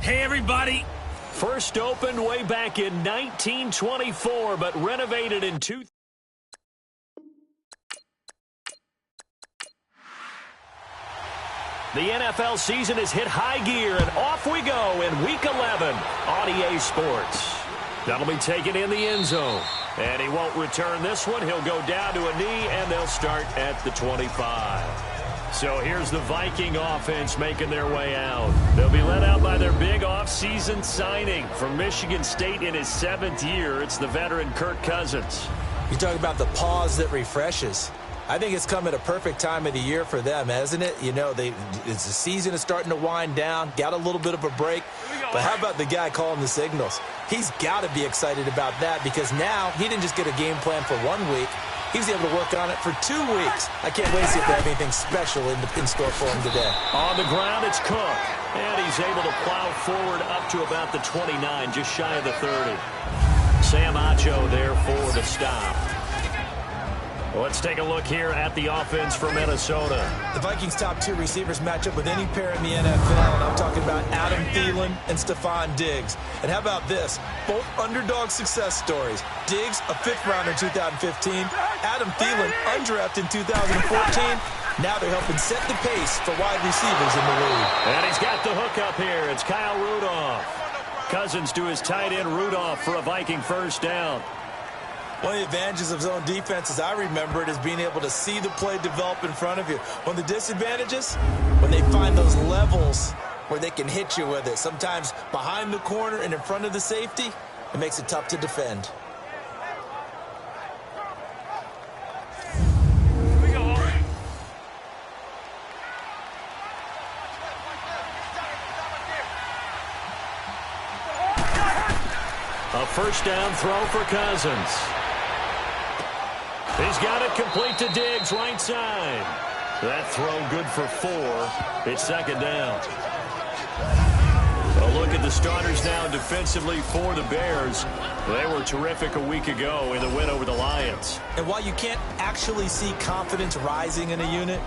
Hey, everybody. First opened way back in 1924, but renovated in 2000. The NFL season has hit high gear, and off we go in Week 11 on EA Sports. That'll be taken in the end zone. And he won't return this one. He'll go down to a knee, and they'll start at the 25. So here's the Viking offense making their way out. They'll be led out by their big offseason signing from Michigan State in his 7th year. It's the veteran Kirk Cousins. You talk about the pause that refreshes. I think it's come at a perfect time of the year for them, hasn't it? You know, the season is starting to wind down, got a little bit of a break. But how about the guy calling the signals? He's got to be excited about that because now he didn't just get a game plan for 1 week. He was able to work on it for 2 weeks. I can't wait to see if they have anything special in store for him today. On the ground, it's Cook. And he's able to plow forward up to about the 29, just shy of the 30. Sam Acho there for the stop. Let's take a look here at the offense for Minnesota. The Vikings' top 2 receivers match up with any pair in the NFL, and I'm talking about Adam Thielen and Stephon Diggs. And how about this? Both underdog success stories. Diggs, a 5th rounder in 2015. Adam Thielen, undrafted in 2014. Now they're helping set the pace for wide receivers in the league. And he's got the hook up here. It's Kyle Rudolph. Cousins to his tight end Rudolph for a Viking first down. One of the advantages of zone defense, as I remember it, is being able to see the play develop in front of you. One of the disadvantages, when they find those levels where they can hit you with it, sometimes behind the corner and in front of the safety, it makes it tough to defend. A first down throw for Cousins. He's got it complete to Diggs, right side. That throw good for 4. It's second down. A look at the starters now defensively for the Bears. They were terrific a week ago in the win over the Lions. And while you can't actually see confidence rising in a unit,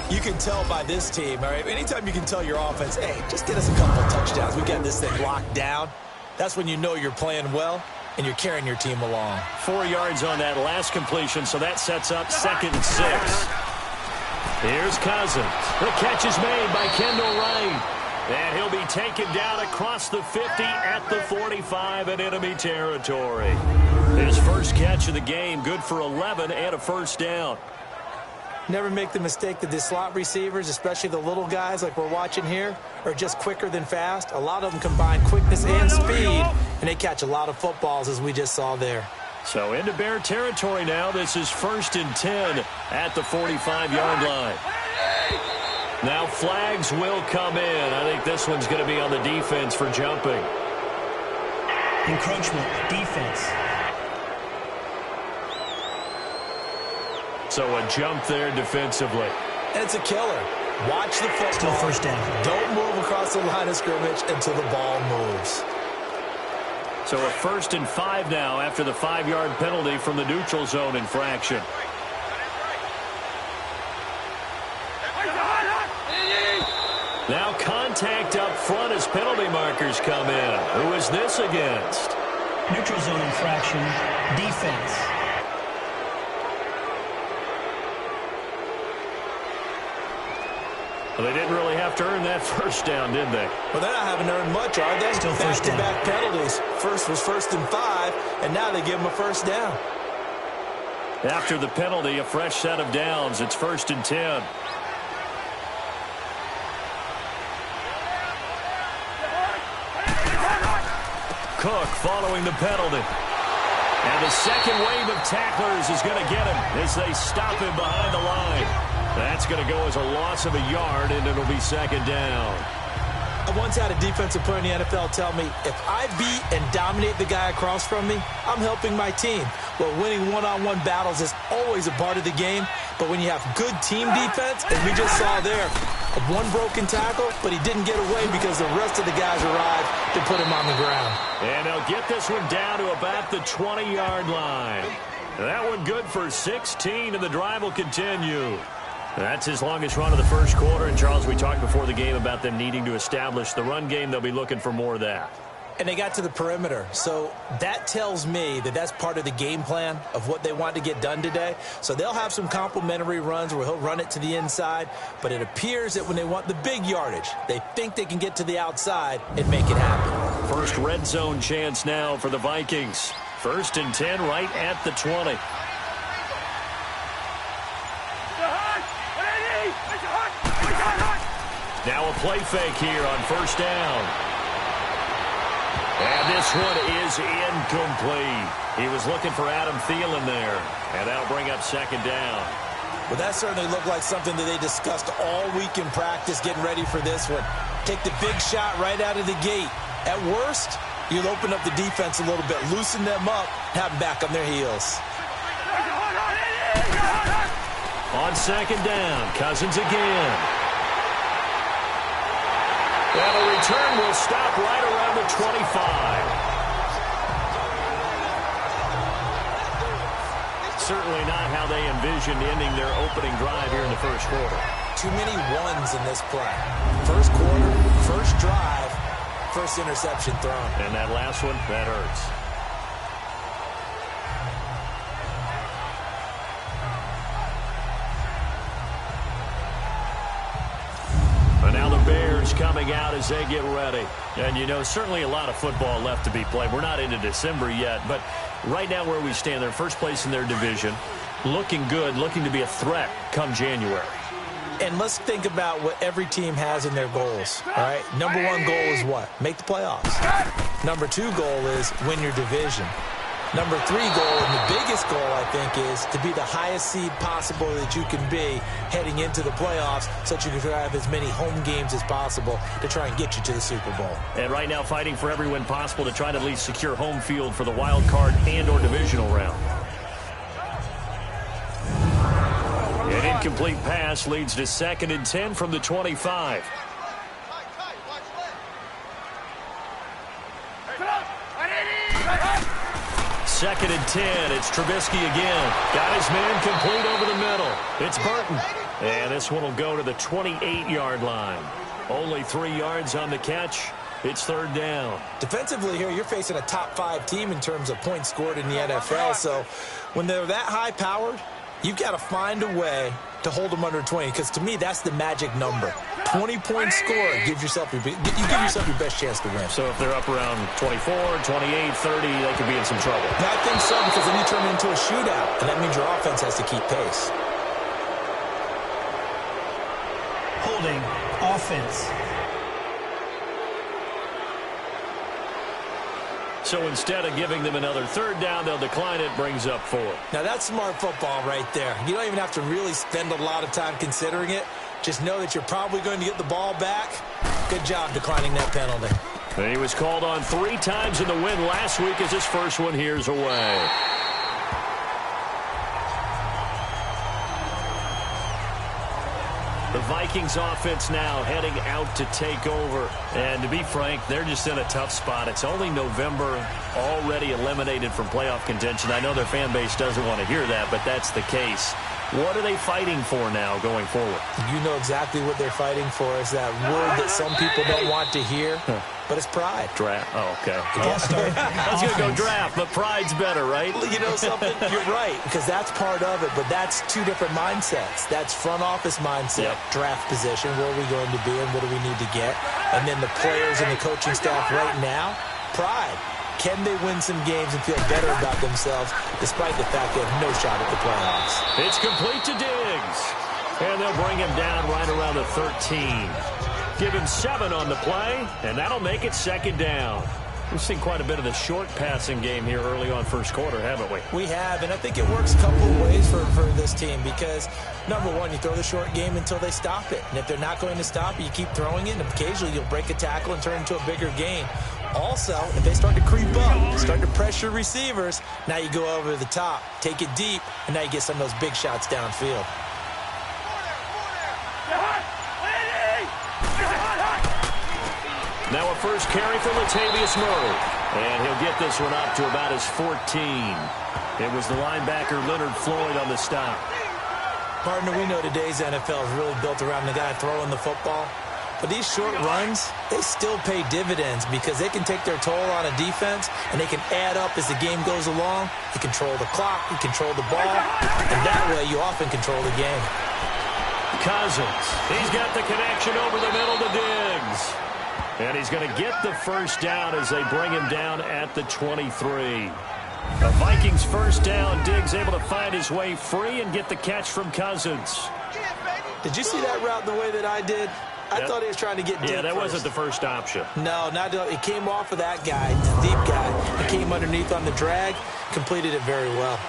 you can tell by this team, all right? Anytime you can tell your offense, hey, just get us a couple of touchdowns. We got this thing locked down. That's when you know you're playing well and you're carrying your team along. 4 yards on that last completion, so that sets up 2nd and 6. Here's Cousins. The catch is made by Kendall Wright. And he'll be taken down across the 50 at the 45 in enemy territory. His first catch of the game, good for 11 and a first down. Never make the mistake that the slot receivers, especially the little guys like we're watching here, are just quicker than fast. A lot of them combine quickness and speed, and they catch a lot of footballs, as we just saw there. So into Bear territory now. This is 1st and 10 at the 45-yard line. Now flags will come in. I think this one's going to be on the defense for jumping. Encroachment, defense. So a jump there defensively. And it's a killer. Watch the football. Still first down. Don't move across the line of scrimmage until the ball moves. So a 1st and 5 now after the 5-yard penalty from the neutral zone infraction. Now contact up front as penalty markers come in. Who is this against? Neutral zone infraction, defense. Well, they didn't really have to earn that first down, did they? Well, they're not having earned much, are they? Still first down. Back-to-back penalties. First was 1st and 5, and now they give them a first down. After the penalty, a fresh set of downs. It's 1st and 10. Cook following the penalty. And the second wave of tacklers is going to get him as they stop him behind the line. That's going to go as a loss of a yard, and it'll be 2nd down. I once had a defensive player in the NFL tell me, if I beat and dominate the guy across from me, I'm helping my team. Well, winning one-on-one battles is always a part of the game, but when you have good team defense, as we just saw there, one broken tackle, but he didn't get away because the rest of the guys arrived to put him on the ground. And they'll get this one down to about the 20-yard line. That one good for 16, and the drive will continue. That's his longest run of the first quarter. And, Charles, we talked before the game about them needing to establish the run game. They'll be looking for more of that. And they got to the perimeter. So that tells me that that's part of the game plan of what they want to get done today. So they'll have some complementary runs where he'll run it to the inside. But it appears that when they want the big yardage, they think they can get to the outside and make it happen. First red zone chance now for the Vikings. 1st and 10 right at the 20. Now a play fake here on 1st down. And this one is incomplete. He was looking for Adam Thielen there. And that'll bring up 2nd down. Well, that certainly looked like something that they discussed all week in practice, getting ready for this one. Take the big shot right out of the gate. At worst, you'll open up the defense a little bit, loosen them up, have them back on their heels. On 2nd down, Cousins again. And the return will stop right around the 25. Certainly not how they envisioned ending their opening drive here in the first quarter. Too many ones in this play. First quarter, first drive, first interception thrown. And that last one, that hurts. And now the Bears coming out as they get ready. And, you know, certainly a lot of football left to be played. We're not into December yet, but right now where we stand, they're first place in their division. Looking good, looking to be a threat come January. And let's think about what every team has in their goals, all right? Number 1 goal is what? Make the playoffs. Number 2 goal is win your division. Number 3 goal, and the biggest goal, I think, is to be the highest seed possible that you can be heading into the playoffs so that you can have as many home games as possible to try and get you to the Super Bowl. And right now fighting for every win possible to try to at least secure home field for the wild card and or divisional round. An incomplete pass leads to 2nd and 10 from the 25. Second and 10. It's Trubisky again. Got his man complete over the middle. It's Burton. And this one will go to the 28-yard line. Only 3 yards on the catch. It's 3rd down. Defensively here, you're facing a top 5 team in terms of points scored in the NFL. So when they're that high-powered, you've got to find a way to hold them under 20, because to me, that's the magic number. 20 points scored gives yourself you give yourself your best chance to win. So if they're up around 24, 28, 30, they could be in some trouble. Yeah, I think so, because then you turn it into a shootout, and that means your offense has to keep pace. Holding offense. So instead of giving them another 3rd down, they'll decline it, brings up 4. Now that's smart football right there. You don't even have to really spend a lot of time considering it. Just know that you're probably going to get the ball back. Good job declining that penalty. And he was called on 3 times in the win last week as his first one here's away. The Vikings offense now heading out to take over. And to be frank, they're just in a tough spot. It's only November, already eliminated from playoff contention. I know their fan base doesn't want to hear that, but that's the case. What are they fighting for now going forward? You know exactly what they're fighting for. Is that word that some people don't want to hear, but it's pride. Draft. Oh, okay. I was going to go draft, but pride's better, right? You know something? You're right, because that's part of it, but that's 2 different mindsets. That's front office mindset, draft position, where are we going to be and what do we need to get? And then the players and the coaching staff right now, pride. Can they win some games and feel better about themselves despite the fact they have no shot at the playoffs? It's complete to Diggs. And they'll bring him down right around the 13. Give him 7 on the play, and that'll make it 2nd down. We've seen quite a bit of the short passing game here early on first quarter, haven't we? We have, and I think it works a couple of ways for this team because, number 1, you throw the short game until they stop it. And if they're not going to stop it, you keep throwing it, and occasionally you'll break a tackle and turn it into a bigger gain. Also, if they start to creep up, start to pressure receivers, now you go over the top, take it deep, and now you get some of those big shots downfield. Now a first carry for Latavius Murray. And he'll get this one up to about his 14. It was the linebacker Leonard Floyd on the stop. Partner, we know today's NFL is really built around the guy throwing the football. But these short runs, they still pay dividends because they can take their toll on a defense, and they can add up as the game goes along. You control the clock, you control the ball, and that way you often control the game. Cousins, he's got the connection over the middle to Diggs. And he's going to get the first down as they bring him down at the 23. The Vikings first down. Diggs able to find his way free and get the catch from Cousins. Did you see that route the way that I did? I thought he was trying to get deep. Yeah, that first. wasn't the first option. No, not it came off of that guy, the deep guy. It came underneath on the drag, completed it very well.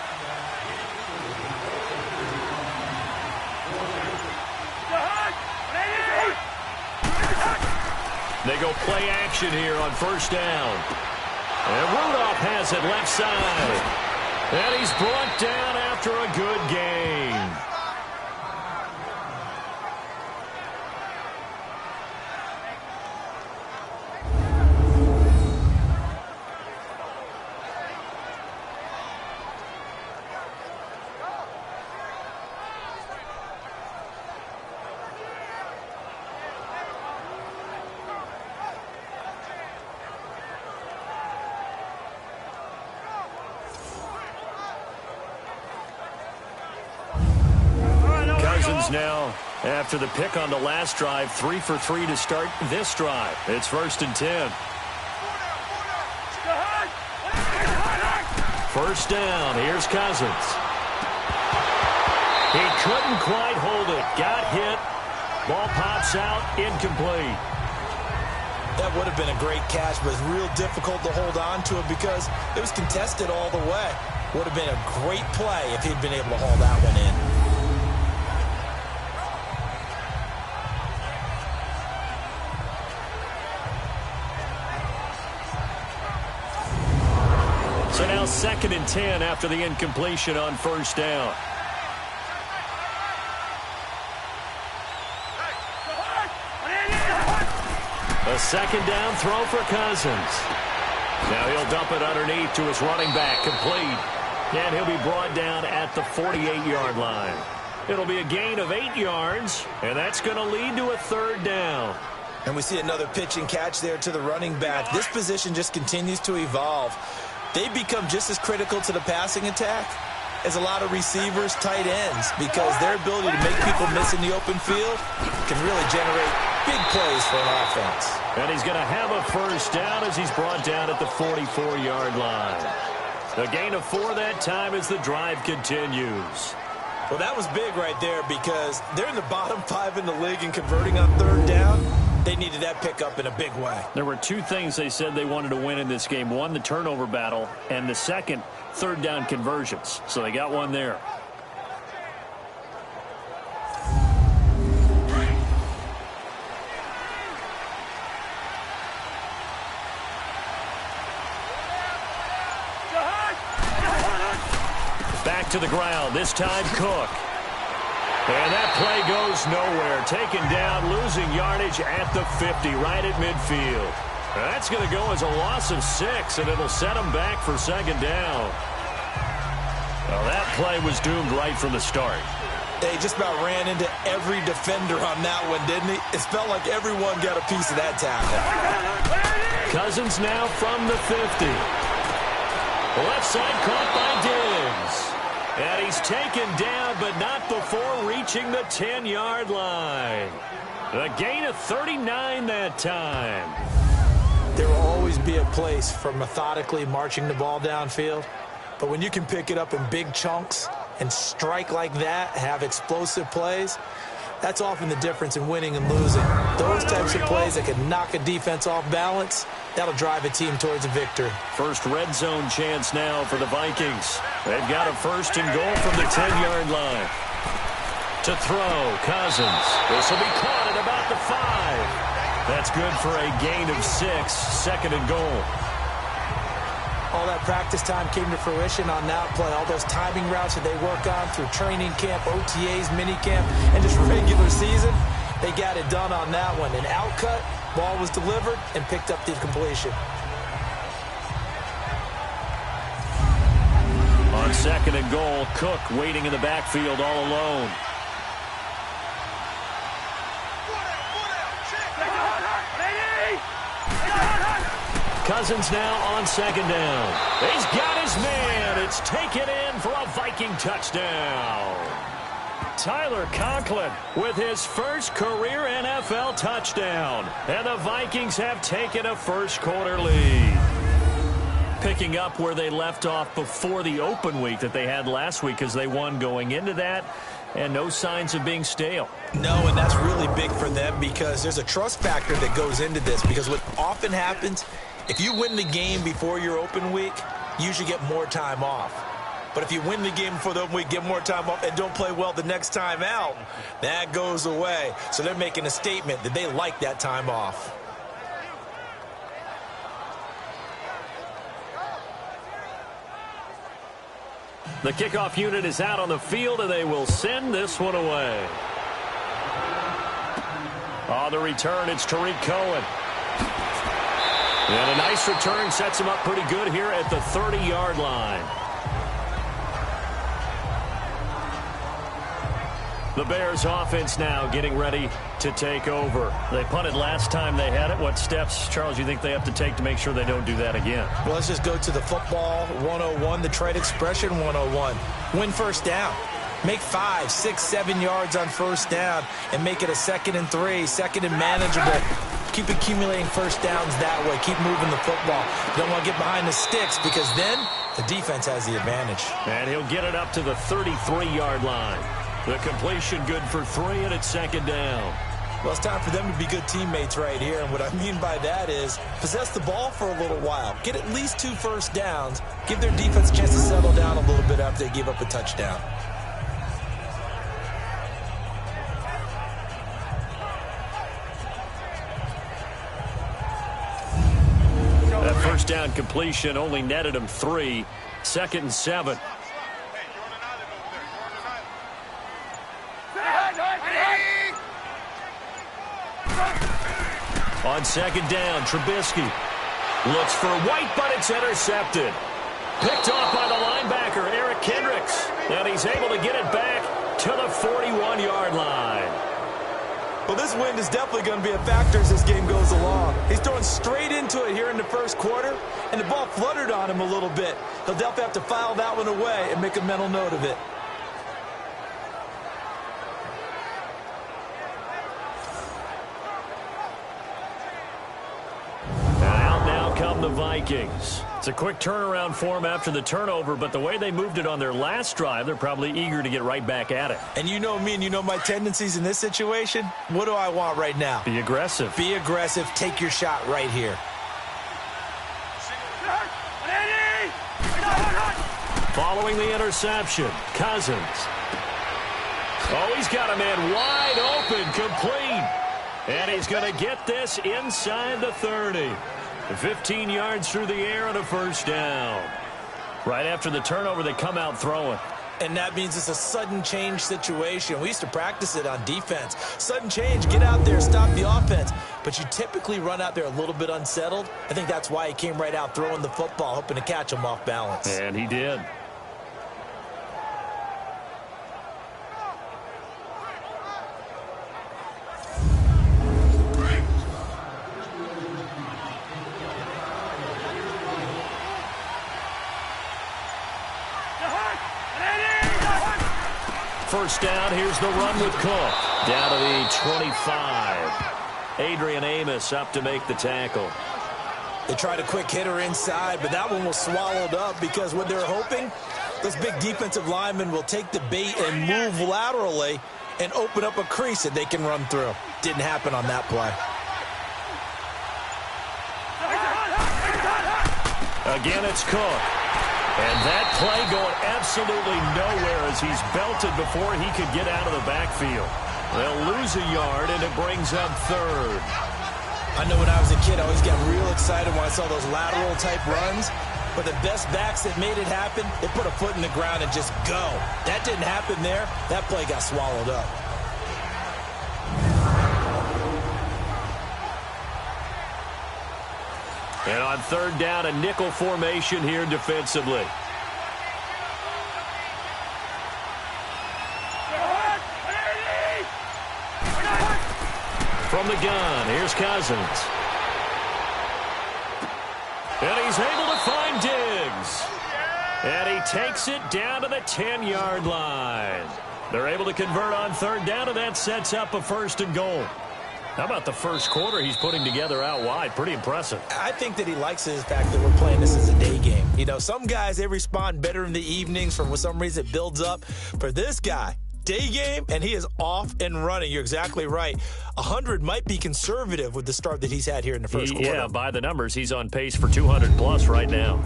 They go play action here on first down. And Rudolph has it left side. And he's brought down after a good gain. Now, after the pick on the last drive, 3 for 3 to start this drive. It's 1st and 10. First down. Here's Cousins. He couldn't quite hold it. Got hit. Ball pops out. Incomplete. That would have been a great catch, but it's real difficult to hold on to it because it was contested all the way. Would have been a great play if he'd been able to haul that one in. So now 2nd and 10 after the incompletion on first down. A 2nd down throw for Cousins. Now he'll dump it underneath to his running back, complete. And he'll be brought down at the 48-yard line. It'll be a gain of 8 yards, and that's going to lead to a 3rd down. And we see another pitch and catch there to the running back. This position just continues to evolve. They become just as critical to the passing attack as a lot of receivers, tight ends, because their ability to make people miss in the open field can really generate big plays for an offense. And he's going to have a first down as he's brought down at the 44-yard line. A gain of 4 that time as the drive continues. Well, that was big right there because they're in the bottom 5 in the league in converting on 3rd down. They needed that pickup in a big way. There were 2 things they said they wanted to win in this game. One, the turnover battle, and the second, 3rd down conversions. So they got one there. Back to the ground, this time Cook. And that play goes nowhere. Taken down, losing yardage at the 50, right at midfield. That's going to go as a loss of 6, and it'll set them back for 2nd down. Well, that play was doomed right from the start. They just about ran into every defender on that one, didn't he? It felt like everyone got a piece of that tackle. Cousins now from the 50. Left side caught by Diggs. And he's taken down, but not before reaching the 10-yard line. A gain of 39 that time. There will always be a place for methodically marching the ball downfield. But when you can pick it up in big chunks and strike like that, have explosive plays, that's often the difference in winning and losing. Those types of plays that can knock a defense off balance, that'll drive a team towards a victory. First red zone chance now for the Vikings. They've got a 1st and goal from the 10-yard line. To throw, Cousins. This will be caught at about the 5. That's good for a gain of 6, 2nd and goal. All that practice time came to fruition on that play. All those timing routes that they work on through training camp, OTAs, minicamp, and just regular season, they got it done on that one. An outcut, ball was delivered, and picked up the completion. On 2nd and goal, Cook waiting in the backfield all alone. Cousins now on second down. He's got his man. It's taken in for a Viking touchdown. Tyler Conklin with his first career NFL touchdown. And the Vikings have taken a first-quarter lead. Picking up where they left off before the open week that they had last week as they won going into that. And no signs of being stale. No, and that's really big for them because there's a trust factor that goes into this. Because what often happens, if you win the game before your open week, you usually get more time off. But if you win the game before the open week, get more time off, and don't play well the next time out, that goes away. So they're making a statement that they like that time off. The kickoff unit is out on the field, and they will send this one away. On the return, it's Tariq Cohen. And a nice return sets him up pretty good here at the 30-yard line. The Bears offense now getting ready to take over. They punted last time they had it. What steps, Charles, you think they have to take to make sure they don't do that again? Well, let's just go to the football 101, the trade expression 101. Win first down. Make 5, 6, 7 yards on first down and make it a 2nd and 3, 2nd and manageable. Keep accumulating first downs that way. Keep moving the football. You don't want to get behind the sticks because then the defense has the advantage. And he'll get it up to the 33-yard line. The completion good for 3, and it's 2nd down. Well, it's time for them to be good teammates right here. And what I mean by that is possess the ball for a little while. Get at least 2 first downs. Give their defense a chance to settle down a little bit after they give up a touchdown. That first down completion only netted him 3. 2nd and 7. On 2nd down, Trubisky looks for White, but it's intercepted. Picked off by the linebacker, Eric Kendricks. And he's able to get it back to the 41-yard line. Well, this wind is definitely going to be a factor as this game goes along. He's throwing straight into it here in the first quarter, and the ball fluttered on him a little bit. He'll definitely have to file that one away and make a mental note of it. Come the Vikings. It's a quick turnaround for them after the turnover, but the way they moved it on their last drive, they're probably eager to get right back at it. And you know me and you know my tendencies in this situation. What do I want right now? Be aggressive. Be aggressive. Take your shot right here. Following the interception, Cousins. Oh, he's got a man wide open, complete. And he's going to get this inside the 30. 15 yards through the air and a first down. Right after the turnover, they come out throwing. And that means it's a sudden change situation. We used to practice it on defense. Sudden change, get out there, stop the offense. But you typically run out there a little bit unsettled. I think that's why he came right out throwing the football, hoping to catch him off balance. And he did. First down, here's the run with Cook. Down to the 25. Adrian Amos up to make the tackle. They tried a quick hitter inside, but that one was swallowed up because what they're hoping, those big defensive linemen will take the bait and move laterally and open up a crease that they can run through. Didn't happen on that play. Again, it's Cook. And that play going absolutely nowhere as he's belted before he could get out of the backfield. They'll lose a yard, and it brings up 3rd. I know when I was a kid, I always got real excited when I saw those lateral-type runs. But the best backs that made it happen, they put a foot in the ground and just go. That didn't happen there. That play got swallowed up. And on 3rd down, a nickel formation here defensively. From the gun, here's Cousins. And he's able to find Diggs. And he takes it down to the 10-yard line. They're able to convert on third down, and that sets up a first and goal. How about the first quarter he's putting together out wide? Pretty impressive. I think that he likes the fact that we're playing this as a day game. You know, some guys, they respond better in the evenings. For some reason, it builds up. For this guy, day game, and he is off and running. You're exactly right. 100 might be conservative with the start that he's had here in the first quarter. Yeah, by the numbers, he's on pace for 200-plus right now.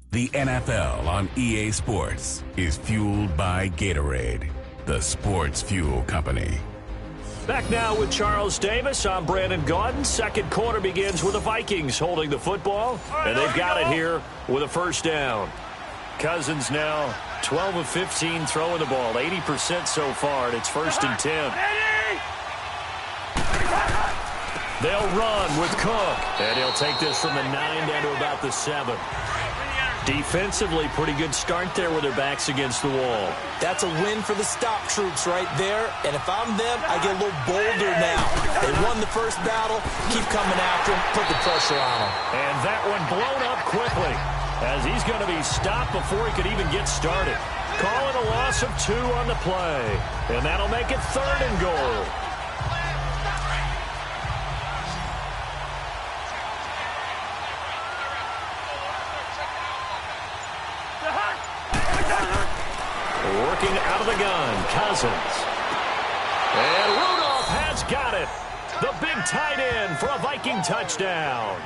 The NFL on EA Sports is fueled by Gatorade, the sports fuel company. Back now with Charles Davis. I'm Brandon Gaudin. Second quarter begins with the Vikings holding the football, and they've got it here with a first down. Cousins now 12 of 15 throwing the ball, 80% so far, and it's first and 10. They'll run with Cook, and he'll take this from the 9 down to about the 7. Defensively, pretty good start there with their backs against the wall. That's a win for the stop troops right there. And if I'm them, I get a little bolder now. They won the first battle. Keep coming after him. Put the pressure on him. And that one blown up quickly as he's going to be stopped before he could even get started. Calling a loss of 2 on the play. And that'll make it third and goal. Working out of the gun, Cousins. And Rudolph has got it. The big tight end for a Viking touchdown.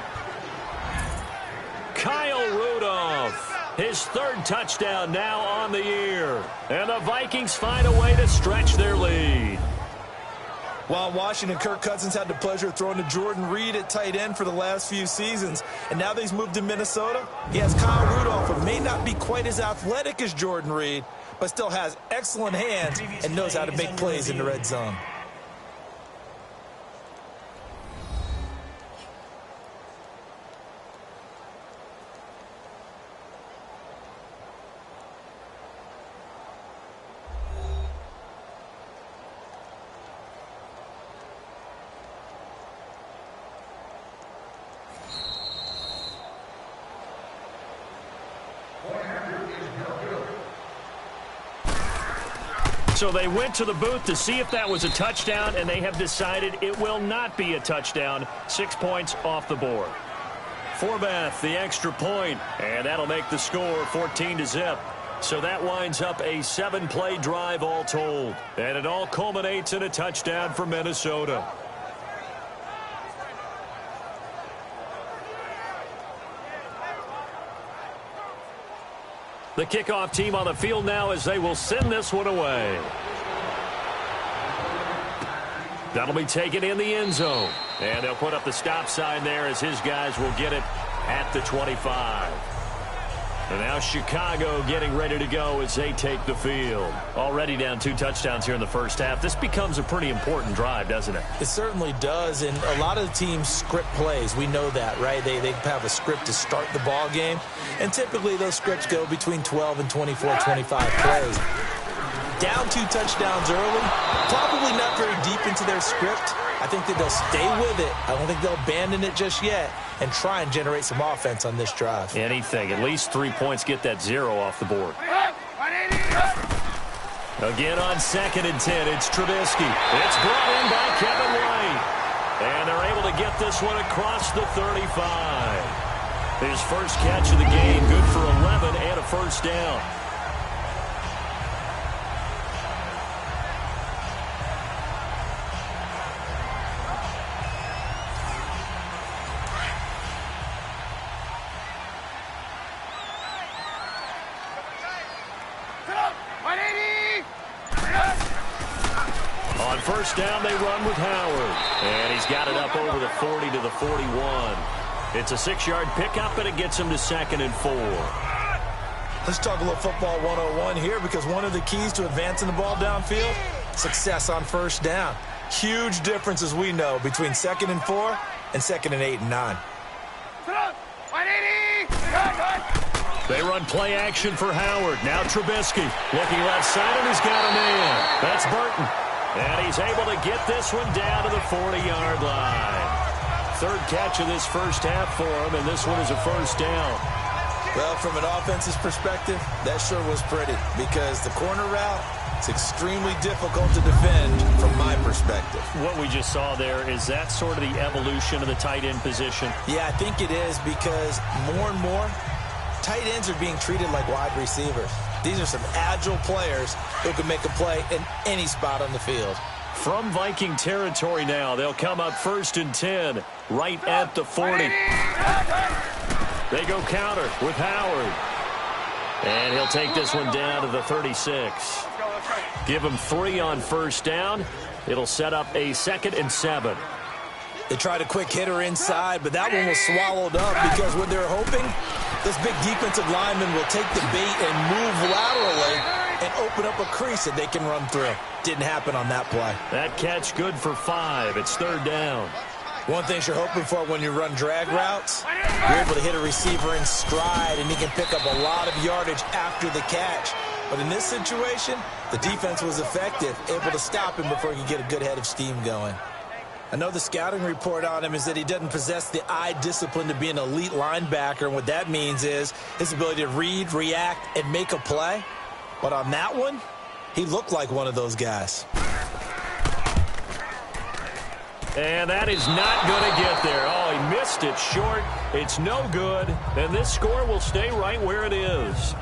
Kyle Rudolph, his third touchdown now on the year. And the Vikings find a way to stretch their lead. While in Washington, Kirk Cousins had the pleasure of throwing to Jordan Reed at tight end for the last few seasons. And now that he's moved to Minnesota, he has Kyle Rudolph, who may not be quite as athletic as Jordan Reed, but still has excellent hands and knows how to make plays in the red zone. So they went to the booth to see if that was a touchdown, and they have decided it will not be a touchdown. 6 points off the board. Forbath, the extra point, and that'll make the score 14-0. So that winds up a 7-play drive all told, and it all culminates in a touchdown for Minnesota. The kickoff team on the field now as they will send this one away. That'll be taken in the end zone. And they'll put up the stop sign there as his guys will get it at the 25. And now Chicago getting ready to go as they take the field. Already down 2 touchdowns here in the first half. This becomes a pretty important drive, doesn't it? It certainly does, and a lot of the teams script plays. We know that, right? They have a script to start the ball game, and typically those scripts go between 12 and 24, 25 plays. Down 2 touchdowns early, probably not very deep into their script. I think that they'll stay with it. I don't think they'll abandon it just yet and try and generate some offense on this drive. Anything. At least 3 points, get that 0 off the board. Again on 2nd and 10, it's Trubisky. It's brought in by Kevin White. And they're able to get this one across the 35. His first catch of the game, good for 11 and a first down. On first down, they run with Howard. And he's got it up over the 40 to the 41. It's a 6-yard pickup, and it gets him to 2nd and 4. Let's talk a little football 101 here, because one of the keys to advancing the ball downfield, success on first down. Huge difference, as we know, between 2nd and 4 and 2nd and 8 and 9. They run play action for Howard. Now Trubisky looking left side, and he's got a man. That's Burton. And he's able to get this one down to the 40-yard line. Third catch of this first half for him, and this one is a first down. Well, from an offensive perspective, that sure was pretty because the corner route, it's extremely difficult to defend from my perspective. What we just saw there, is that sort of the evolution of the tight end position? Yeah, I think it is because more and more, tight ends are being treated like wide receivers. These are some agile players who can make a play in any spot on the field. From Viking territory now, they'll come up 1st and 10, right at the 40. They go counter with Howard. And he'll take this one down to the 36. Give him 3 on first down. It'll set up a 2nd and 7. They tried a quick hitter inside, but that one was swallowed up because what they're hoping, this big defensive lineman will take the bait and move laterally and open up a crease that they can run through. Didn't happen on that play. That catch good for 5. It's 3rd down. One thing you're hoping for when you run drag routes, you're able to hit a receiver in stride, and he can pick up a lot of yardage after the catch. But in this situation, the defense was effective, able to stop him before he could get a good head of steam going. I know the scouting report on him is that he doesn't possess the eye discipline to be an elite linebacker, and what that means is his ability to read, react, and make a play. But on that one, he looked like one of those guys. And that is not going to get there. Oh, he missed it short. It's no good. And this score will stay right where it is.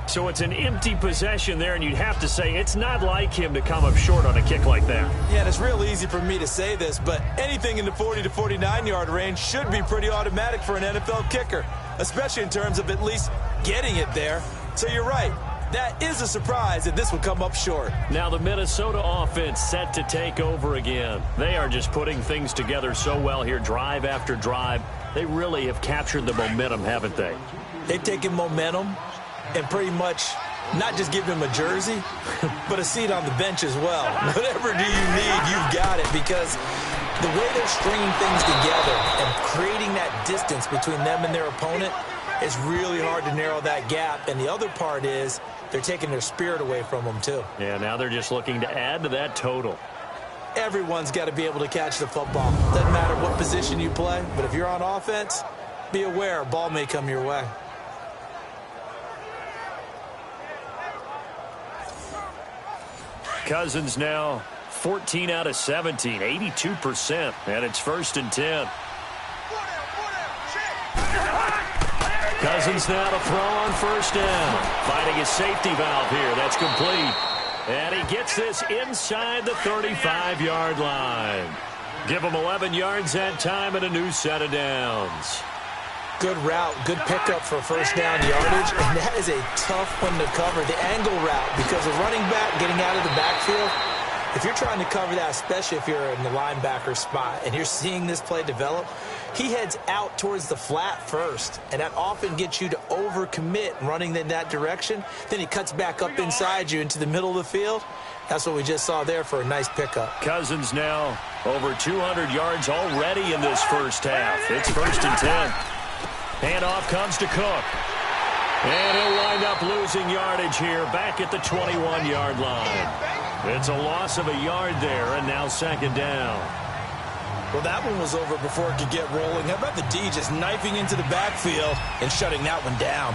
So it's an empty possession there, and you'd have to say it's not like him to come up short on a kick like that. Yeah, and it's real easy for me to say this, but anything in the 40 to 49-yard range should be pretty automatic for an NFL kicker, especially in terms of at least getting it there. So you're right. That is a surprise that this would come up short. Now the Minnesota offense set to take over again. They are just putting things together so well here, drive after drive. They really have captured the momentum, haven't they? They've taken momentum and pretty much not just give him a jersey, but a seat on the bench as well. Whatever do you need, you've got it, because the way they're stringing things together and creating that distance between them and their opponent, it's really hard to narrow that gap. And the other part is they're taking their spirit away from them, too. Yeah, now they're just looking to add to that total. Everyone's got to be able to catch the football. Doesn't matter what position you play, but if you're on offense, be aware a ball may come your way. Cousins now 14 out of 17, 82%, and it's 1st and 10. Cousins now to throw on first down. Finding his safety valve here. That's complete. And he gets this inside the 35-yard line. Give him 11 yards that time and a new set of downs. Good route, good pickup for first down yardage, and that is a tough one to cover. The angle route, because a running back getting out of the backfield, if you're trying to cover that, especially if you're in the linebacker spot and you're seeing this play develop, he heads out towards the flat first, and that often gets you to overcommit running in that direction. Then he cuts back up inside you into the middle of the field. That's what we just saw there for a nice pickup. Cousins now over 200 yards already in this first half. It's 1st and 10. Handoff comes to Cook. And he'll wind up losing yardage here back at the 21-yard line. It's a loss of a yard there, and now 2nd down. Well, that one was over before it could get rolling. How about the D just knifing into the backfield and shutting that one down?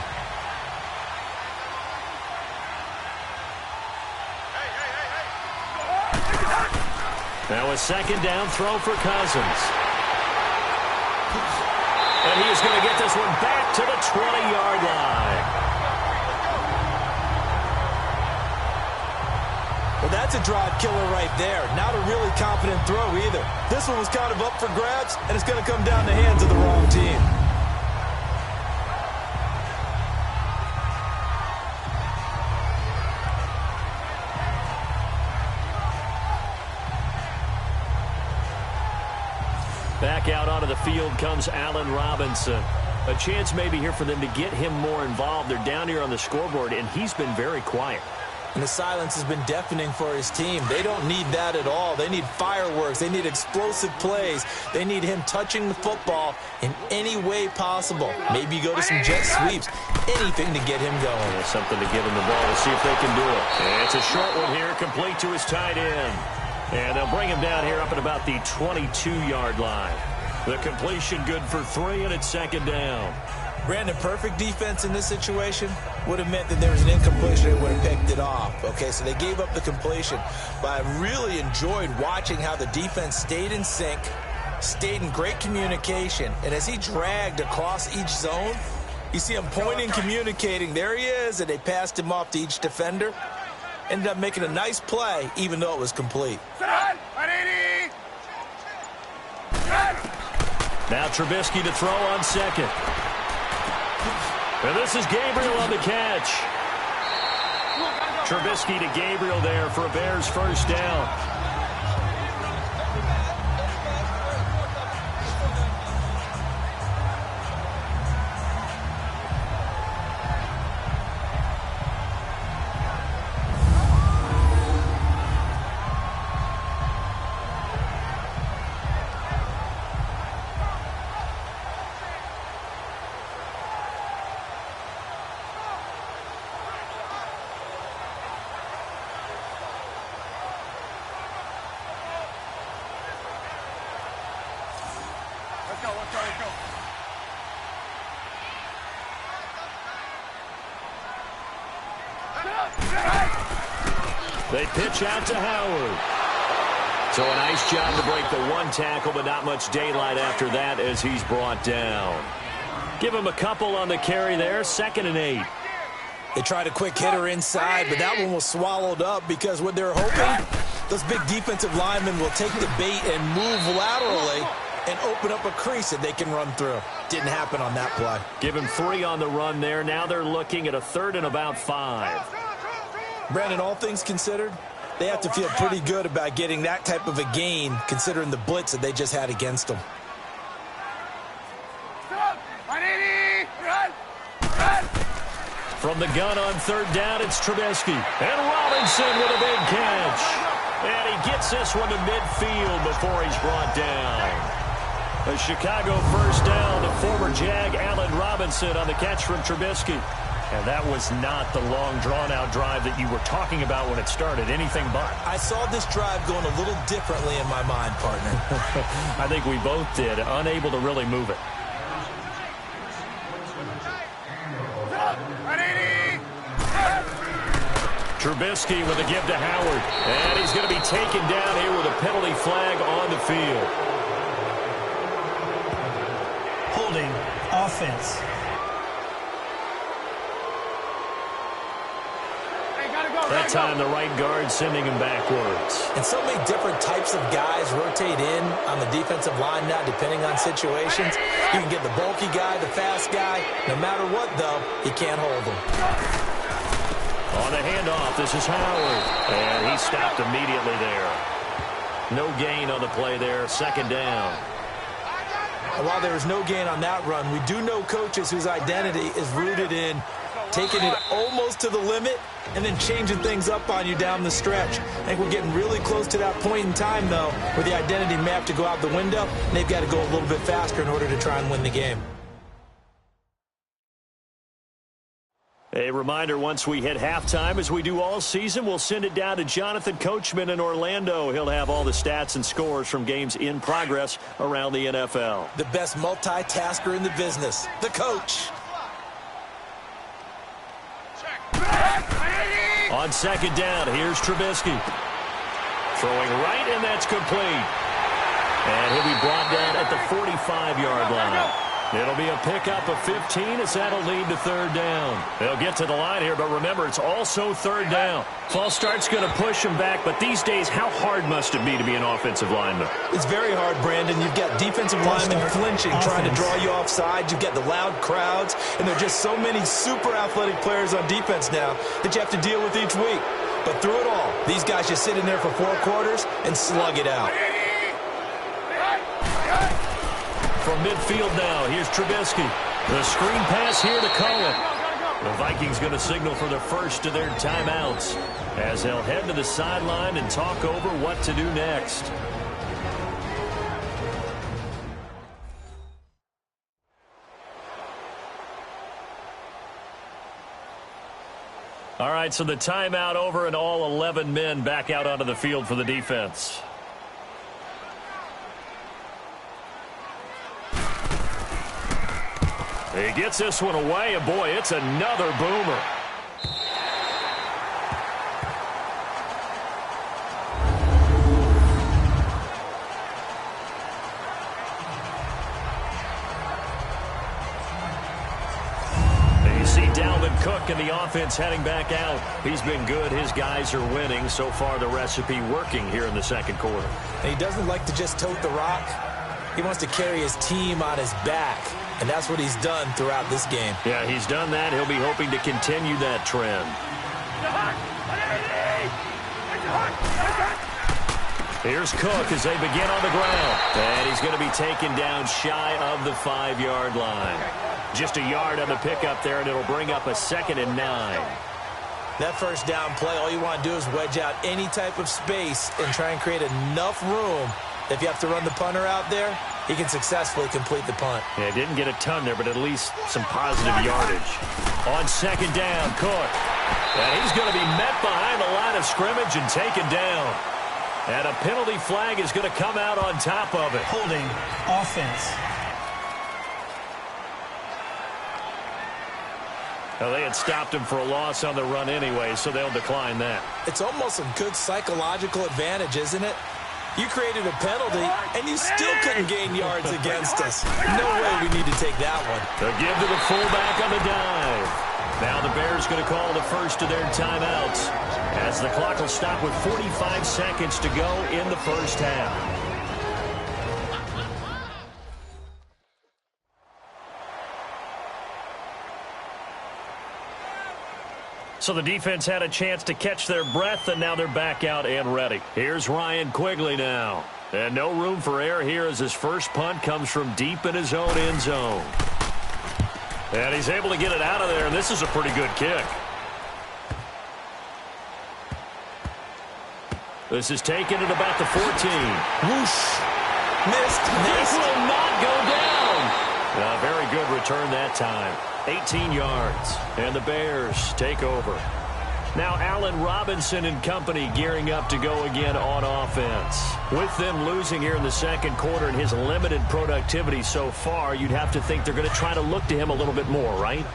Now a 2nd down throw for Cousins. And he is going to get this one back to the 20-yard line. Well, that's a drive killer right there. Not a really confident throw either. This one was kind of up for grabs, and it's going to come down the hands of the wrong team. Back out onto the field comes Allen Robinson. A chance maybe here for them to get him more involved. They're down here on the scoreboard, and he's been very quiet. And the silence has been deafening for his team. They don't need that at all. They need fireworks. They need explosive plays. They need him touching the football in any way possible. Maybe go to some jet sweeps. Anything to get him going. There's something to give him the ball to see if they can do it. And it's a short one here, complete to his tight end. And they'll bring him down here up at about the 22-yard line. The completion good for 3, and it's second down. Brandon, perfect defense in this situation would have meant that there was an incompletion and would have picked it off. Okay, so they gave up the completion. But I really enjoyed watching how the defense stayed in sync, stayed in great communication. And as he dragged across each zone, you see him pointing, communicating. There he is, and they passed him off to each defender. Ended up making a nice play, even though it was complete. Now Trubisky to throw on second. And this is Gabriel on the catch. Trubisky to Gabriel there for a Bears first down. They pitch out to Howard. So a nice job to break the one tackle, but not much daylight after that as he's brought down. Give him a couple on the carry there, 2nd and 8. They tried a quick hitter inside, but that one was swallowed up because what they're hoping, those big defensive linemen will take the bait and move laterally and open up a crease that they can run through. Didn't happen on that play. Give him 3 on the run there. Now they're looking at a 3rd and about 5. Brandon, all things considered, they have to feel pretty good about getting that type of a gain considering the blitz that they just had against them. From the gun on 3rd down, it's Trubisky. And Robinson with a big catch. And he gets this one to midfield before he's brought down. A Chicago first down to former Jag Allen Robinson on the catch from Trubisky. And that was not the long, drawn-out drive that you were talking about when it started. Anything but. I saw this drive going a little differently in my mind, partner. I think we both did, unable to really move it. Trubisky with a give to Howard. And he's going to be taken down here with a penalty flag on the field. Holding offense. That time the right guard sending him backwards. And so many different types of guys rotate in on the defensive line now depending on situations. You can get the bulky guy, the fast guy. No matter what, though, he can't hold him. On the handoff, this is Howard. And he stopped immediately there. No gain on the play there, 2nd down. And while there is no gain on that run, we do know coaches whose identity is rooted in taking it almost to the limit and then changing things up on you down the stretch. I think we're getting really close to that point in time, though, where the identity may have to go out the window, and they've got to go a little bit faster in order to try and win the game. A reminder, once we hit halftime, as we do all season, we'll send it down to Jonathan Coachman in Orlando. He'll have all the stats and scores from games in progress around the NFL. The best multitasker in the business, the coach. On 2nd down, here's Trubisky. Throwing right, and that's complete. And he'll be brought down at the 45-yard line. It'll be a pickup of 15 as that'll lead to 3rd down. They'll get to the line here, but remember, it's also 3rd down. False start's going to push them back, but these days, how hard must it be to be an offensive lineman? It's very hard, Brandon. You've got defensive linemen flinching, trying to draw you offside. You've got the loud crowds, and there are just so many super athletic players on defense now that you have to deal with each week. But through it all, these guys just sit in there for 4 quarters and slug it out. From midfield now, here's Trubisky. The screen pass here to Cohen. The Vikings going to signal for the first of their timeouts as they'll head to the sideline and talk over what to do next. All right, so the timeout over and all 11 men back out onto the field for the defense. He gets this one away, and boy, it's another boomer. Cook and the offense heading back out. He's been good. His guys are winning. So far, the recipe working here in the second quarter. He doesn't like to just tote the rock. He wants to carry his team on his back, and that's what he's done throughout this game. Yeah, he's done that. He'll be hoping to continue that trend. Here's Cook as they begin on the ground. And he's going to be taken down shy of the 5-yard line. Just a yard on the pickup there, and it'll bring up a 2nd and 9. That first down play, all you want to do is wedge out any type of space and try and create enough room. If you have to run the punter out there, he can successfully complete the punt. Yeah, didn't get a ton there, but at least some positive yardage. On 2nd down, Cook. And he's going to be met behind the line of scrimmage and taken down. And a penalty flag is going to come out on top of it. Holding offense. Well, they had stopped him for a loss on the run anyway, so they'll decline that. It's almost a good psychological advantage, isn't it? You created a penalty, and you still couldn't gain yards against us. No way we need to take that one. They'll give to the fullback on the dive. Now the Bears going to call the first of their timeouts as the clock will stop with 45 seconds to go in the first half. So the defense had a chance to catch their breath, and now they're back out and ready. Here's Ryan Quigley now. And no room for error here as his first punt comes from deep in his own end zone. And he's able to get it out of there, and this is a pretty good kick. This is taken at about the 14. Whoosh. Missed. This will not go down. A very good return that time. 18 yards, and the Bears take over. Now Allen Robinson and company gearing up to go again on offense. With them losing here in the second quarter and his limited productivity so far, you'd have to think they're going to try to look to him a little bit more, right?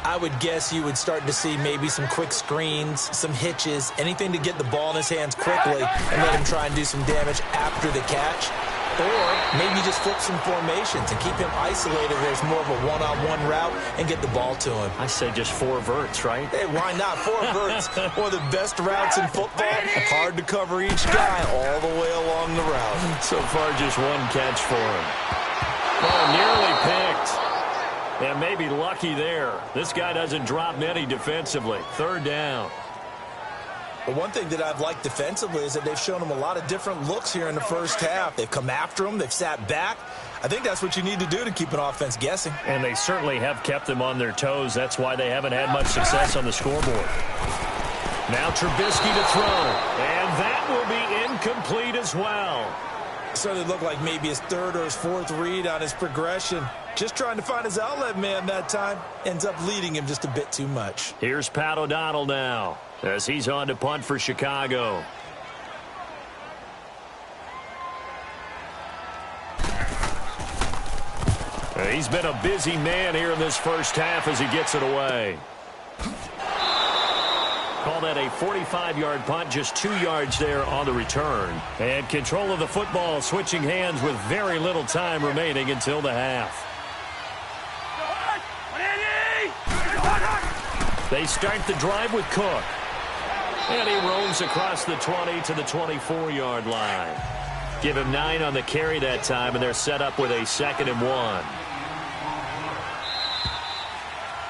I would guess you would start to see maybe some quick screens, some hitches, anything to get the ball in his hands quickly and let him try and do some damage after the catch. Or maybe just flip some formations and keep him isolated where it's more of a one-on-one route and get the ball to him. I say just 4 verts, right? Hey, why not? 4 verts. One of the best routes in football. Hard to cover each guy all the way along the route. So far, just 1 catch for him. Oh, nearly picked. And maybe lucky there. This guy doesn't drop many defensively. 3rd down. But one thing that I've liked defensively is that they've shown him a lot of different looks here in the first half. They've come after him. They've sat back. I think that's what you need to do to keep an offense guessing. And they certainly have kept them on their toes. That's why they haven't had much success on the scoreboard. Now Trubisky to throw. And that will be incomplete as well. So it looked like maybe his 3rd or his 4th read on his progression. Just trying to find his outlet man that time. Ends up leading him just a bit too much. Here's Pat O'Donnell now as he's on to punt for Chicago. He's been a busy man here in this first half as he gets it away. Call that a 45-yard punt, just 2 yards there on the return. And control of the football switching hands with very little time remaining until the half. They start the drive with Cook. And he roams across the 20 to the 24-yard line. Give him 9 on the carry that time, and they're set up with a 2nd and 1.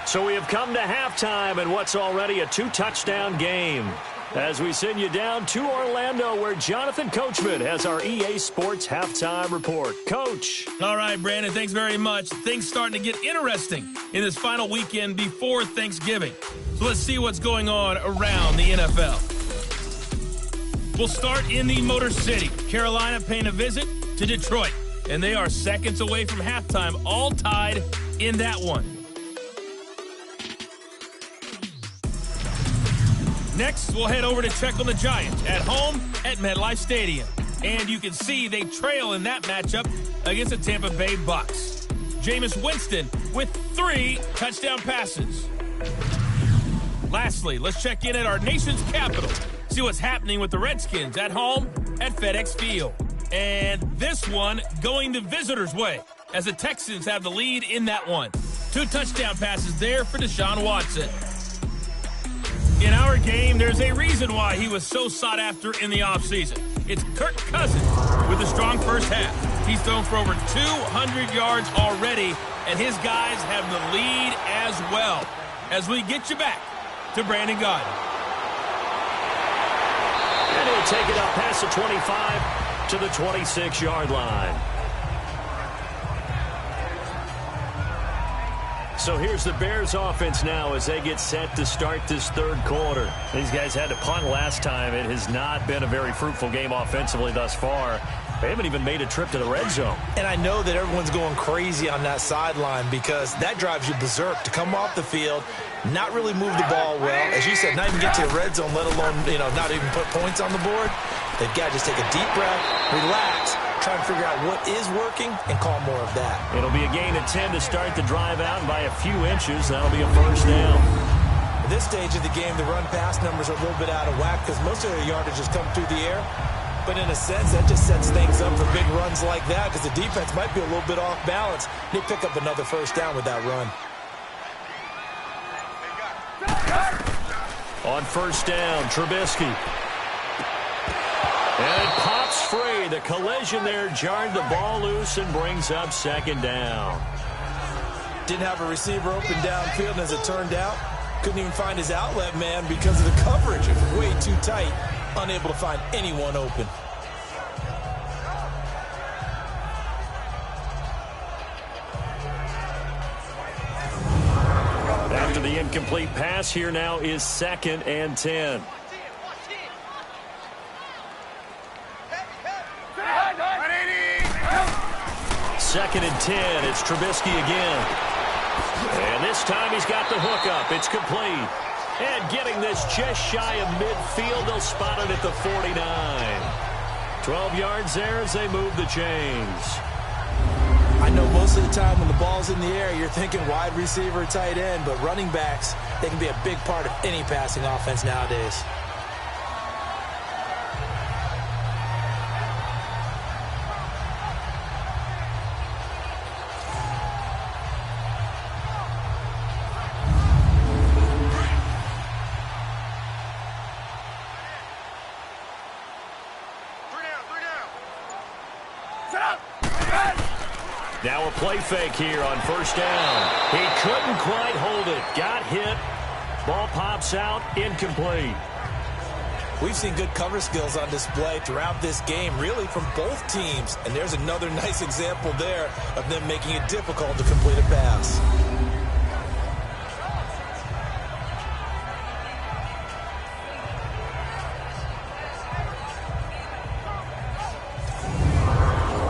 So we have come to halftime in what's already a 2-touchdown game. As we send you down to Orlando, where Jonathan Coachman has our EA Sports Halftime Report. Coach. All right, Brandon, thanks very much. Things starting to get interesting in this final weekend before Thanksgiving. So let's see what's going on around the NFL. We'll start in the Motor City. Carolina paying a visit to Detroit. And they are seconds away from halftime, all tied in that one. Next, we'll head over to check on the Giants at home at MetLife Stadium. And you can see they trail in that matchup against the Tampa Bay Bucks. Jameis Winston with 3 touchdown passes. Lastly, let's check in at our nation's capital. See what's happening with the Redskins at home at FedEx Field. And this one going the visitors' way as the Texans have the lead in that one. 2 touchdown passes there for Deshaun Watson. In our game, there's a reason why he was so sought after in the offseason. It's Kirk Cousins with a strong first half. He's thrown for over 200 yards already, and his guys have the lead as well. As we get you back to Brandon Gaudin. And he'll take it up past the 25 to the 26-yard line. So here's the Bears offense now as they get set to start this third quarter. These guys had to punt last time. It has not been a very fruitful game offensively thus far. They haven't even made a trip to the red zone. And I know that everyone's going crazy on that sideline because that drives you berserk to come off the field, not really move the ball well. As you said, not even get to the red zone, let alone, not even put points on the board. They've got to just take a deep breath, relax, try and figure out what is working and call more of that. It'll be a gain of 10 to start the drive out by a few inches. That'll be a first down. At this stage of the game, the run-pass numbers are a little bit out of whack because most of their yardage has come through the air. But in a sense, that just sets things up for big runs like that because the defense might be a little bit off balance. They pick up another first down with that run. On first down, Trubisky. And it pops free. The collision there jarred the ball loose and brings up second down. Didn't have a receiver open downfield, and as it turned out, couldn't even find his outlet man because of the coverage. It was way too tight, unable to find anyone open. After the incomplete pass, here now is 2nd and 10. Second and 10. It's Trubisky again. And this time he's got the hook up. It's complete. And getting this just shy of midfield, they'll spot it at the 49. 12 yards there as they move the chains. I know most of the time when the ball's in the air, you're thinking wide receiver, tight end, but running backs, they can be a big part of any passing offense nowadays. Now a play fake here on first down. He couldn't quite hold it. Got hit. Ball pops out. Incomplete. We've seen good cover skills on display throughout this game, really from both teams. And there's another nice example there of them making it difficult to complete a pass.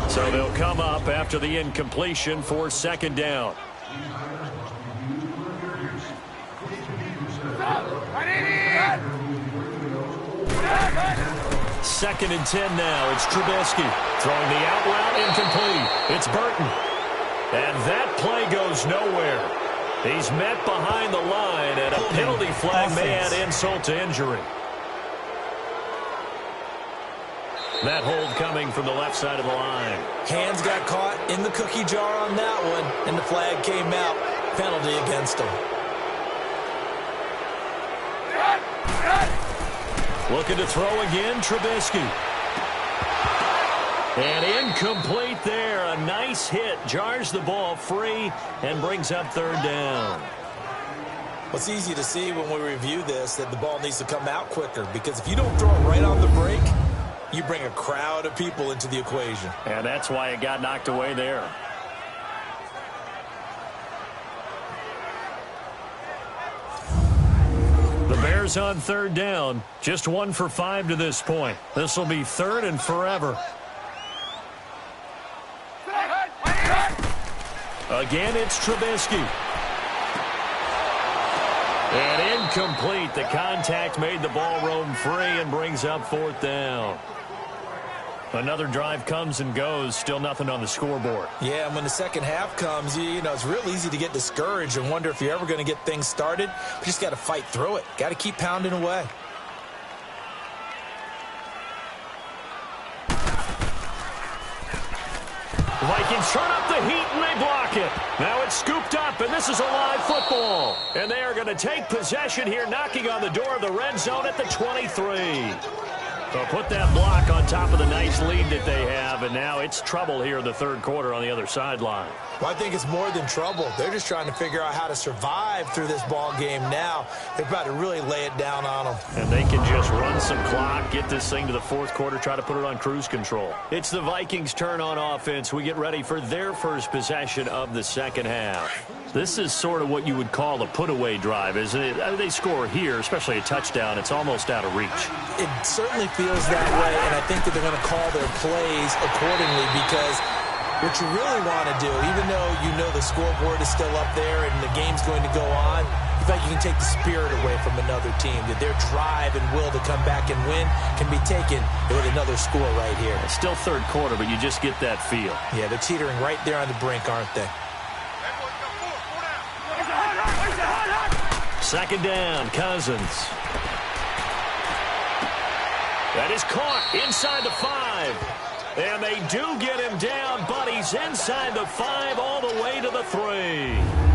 So they'll come up after the incompletion for second down. Second and 10 now. It's Trubisky throwing the out route, incomplete. It's Burton. And that play goes nowhere. He's met behind the line, and a penalty flag may add insult to injury. That hold coming from the left side of the line. Hands got caught in the cookie jar on that one, and the flag came out. Penalty against him. Looking to throw again, Trubisky. And incomplete there. A nice hit. Jars the ball free and brings up third down. Well, it's easy to see when we review this that the ball needs to come out quicker because if you don't throw it right on the break, you bring a crowd of people into the equation. And that's why it got knocked away there. The Bears on third down. Just 1 for 5 to this point. This will be third and forever. Again, it's Trubisky. And incomplete. The contact made the ball roam free and brings up fourth down. Another drive comes and goes, still nothing on the scoreboard. Yeah, and when the second half comes, you know, it's real easy to get discouraged and wonder if you're ever going to get things started. But you just got to fight through it. Got to keep pounding away. The Vikings turn up the heat and they block it. Now it's scooped up, and this is a live football. And they are going to take possession here, knocking on the door of the red zone at the 23. So put that block on top of the nice lead that they have, and now it's trouble here in the third quarter on the other sideline. Well, I think it's more than trouble. They're just trying to figure out how to survive through this ball game now. They're about to really lay it down on them. And they can just run some clock, get this thing to the fourth quarter, try to put it on cruise control. It's the Vikings' turn on offense. We get ready for their first possession of the second half. This is sort of what you would call a put-away drive, isn't it? I mean, they score here, especially a touchdown. It's almost out of reach. It certainly feels that way, and I think that they're going to call their plays accordingly because what you really want to do, even though you know the scoreboard is still up there and the game's going to go on, you feel like you can take the spirit away from another team, that their drive and will to come back and win can be taken with another score right here. It's still third quarter, but you just get that feel. Yeah, they're teetering right there on the brink, aren't they? Second down, Cousins. That is caught inside the 5. And they do get him down, but he's inside the 5 all the way to the 3.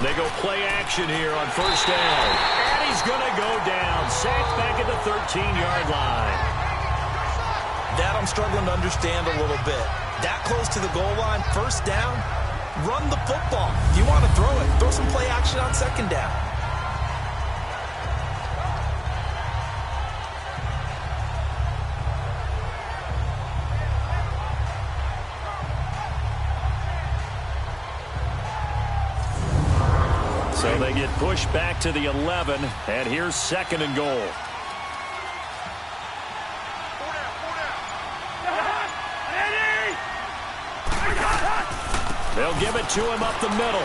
They go play action here on first down. And he's going to go down. Sacked back at the 13-yard line. That I'm struggling to understand a little bit. That close to the goal line, first down, run the football. If you want to throw it, throw some play action on second down. So they get pushed back to the 11, and here's second and goal. They'll give it to him up the middle.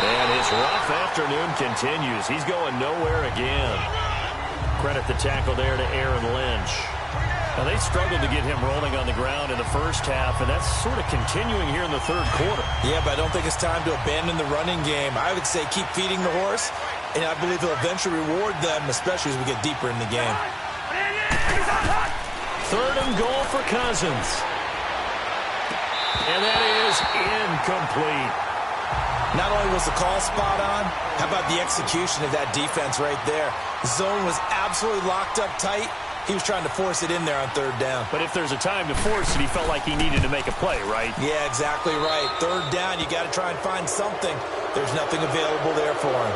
And his rough afternoon continues. He's going nowhere again. Credit the tackle there to Aaron Lynch. Now, they struggled to get him rolling on the ground in the first half, and that's sort of continuing here in the third quarter. Yeah, but I don't think it's time to abandon the running game. I would say keep feeding the horse, and I believe he'll eventually reward them, especially as we get deeper in the game. Third and goal for Cousins. And that is incomplete. Not only was the call spot on, how about the execution of that defense right there? The zone was absolutely locked up tight. He was trying to force it in there on third down. But if there's a time to force it, he felt like he needed to make a play, right? Yeah, exactly right. Third down, you got to try and find something. There's nothing available there for him.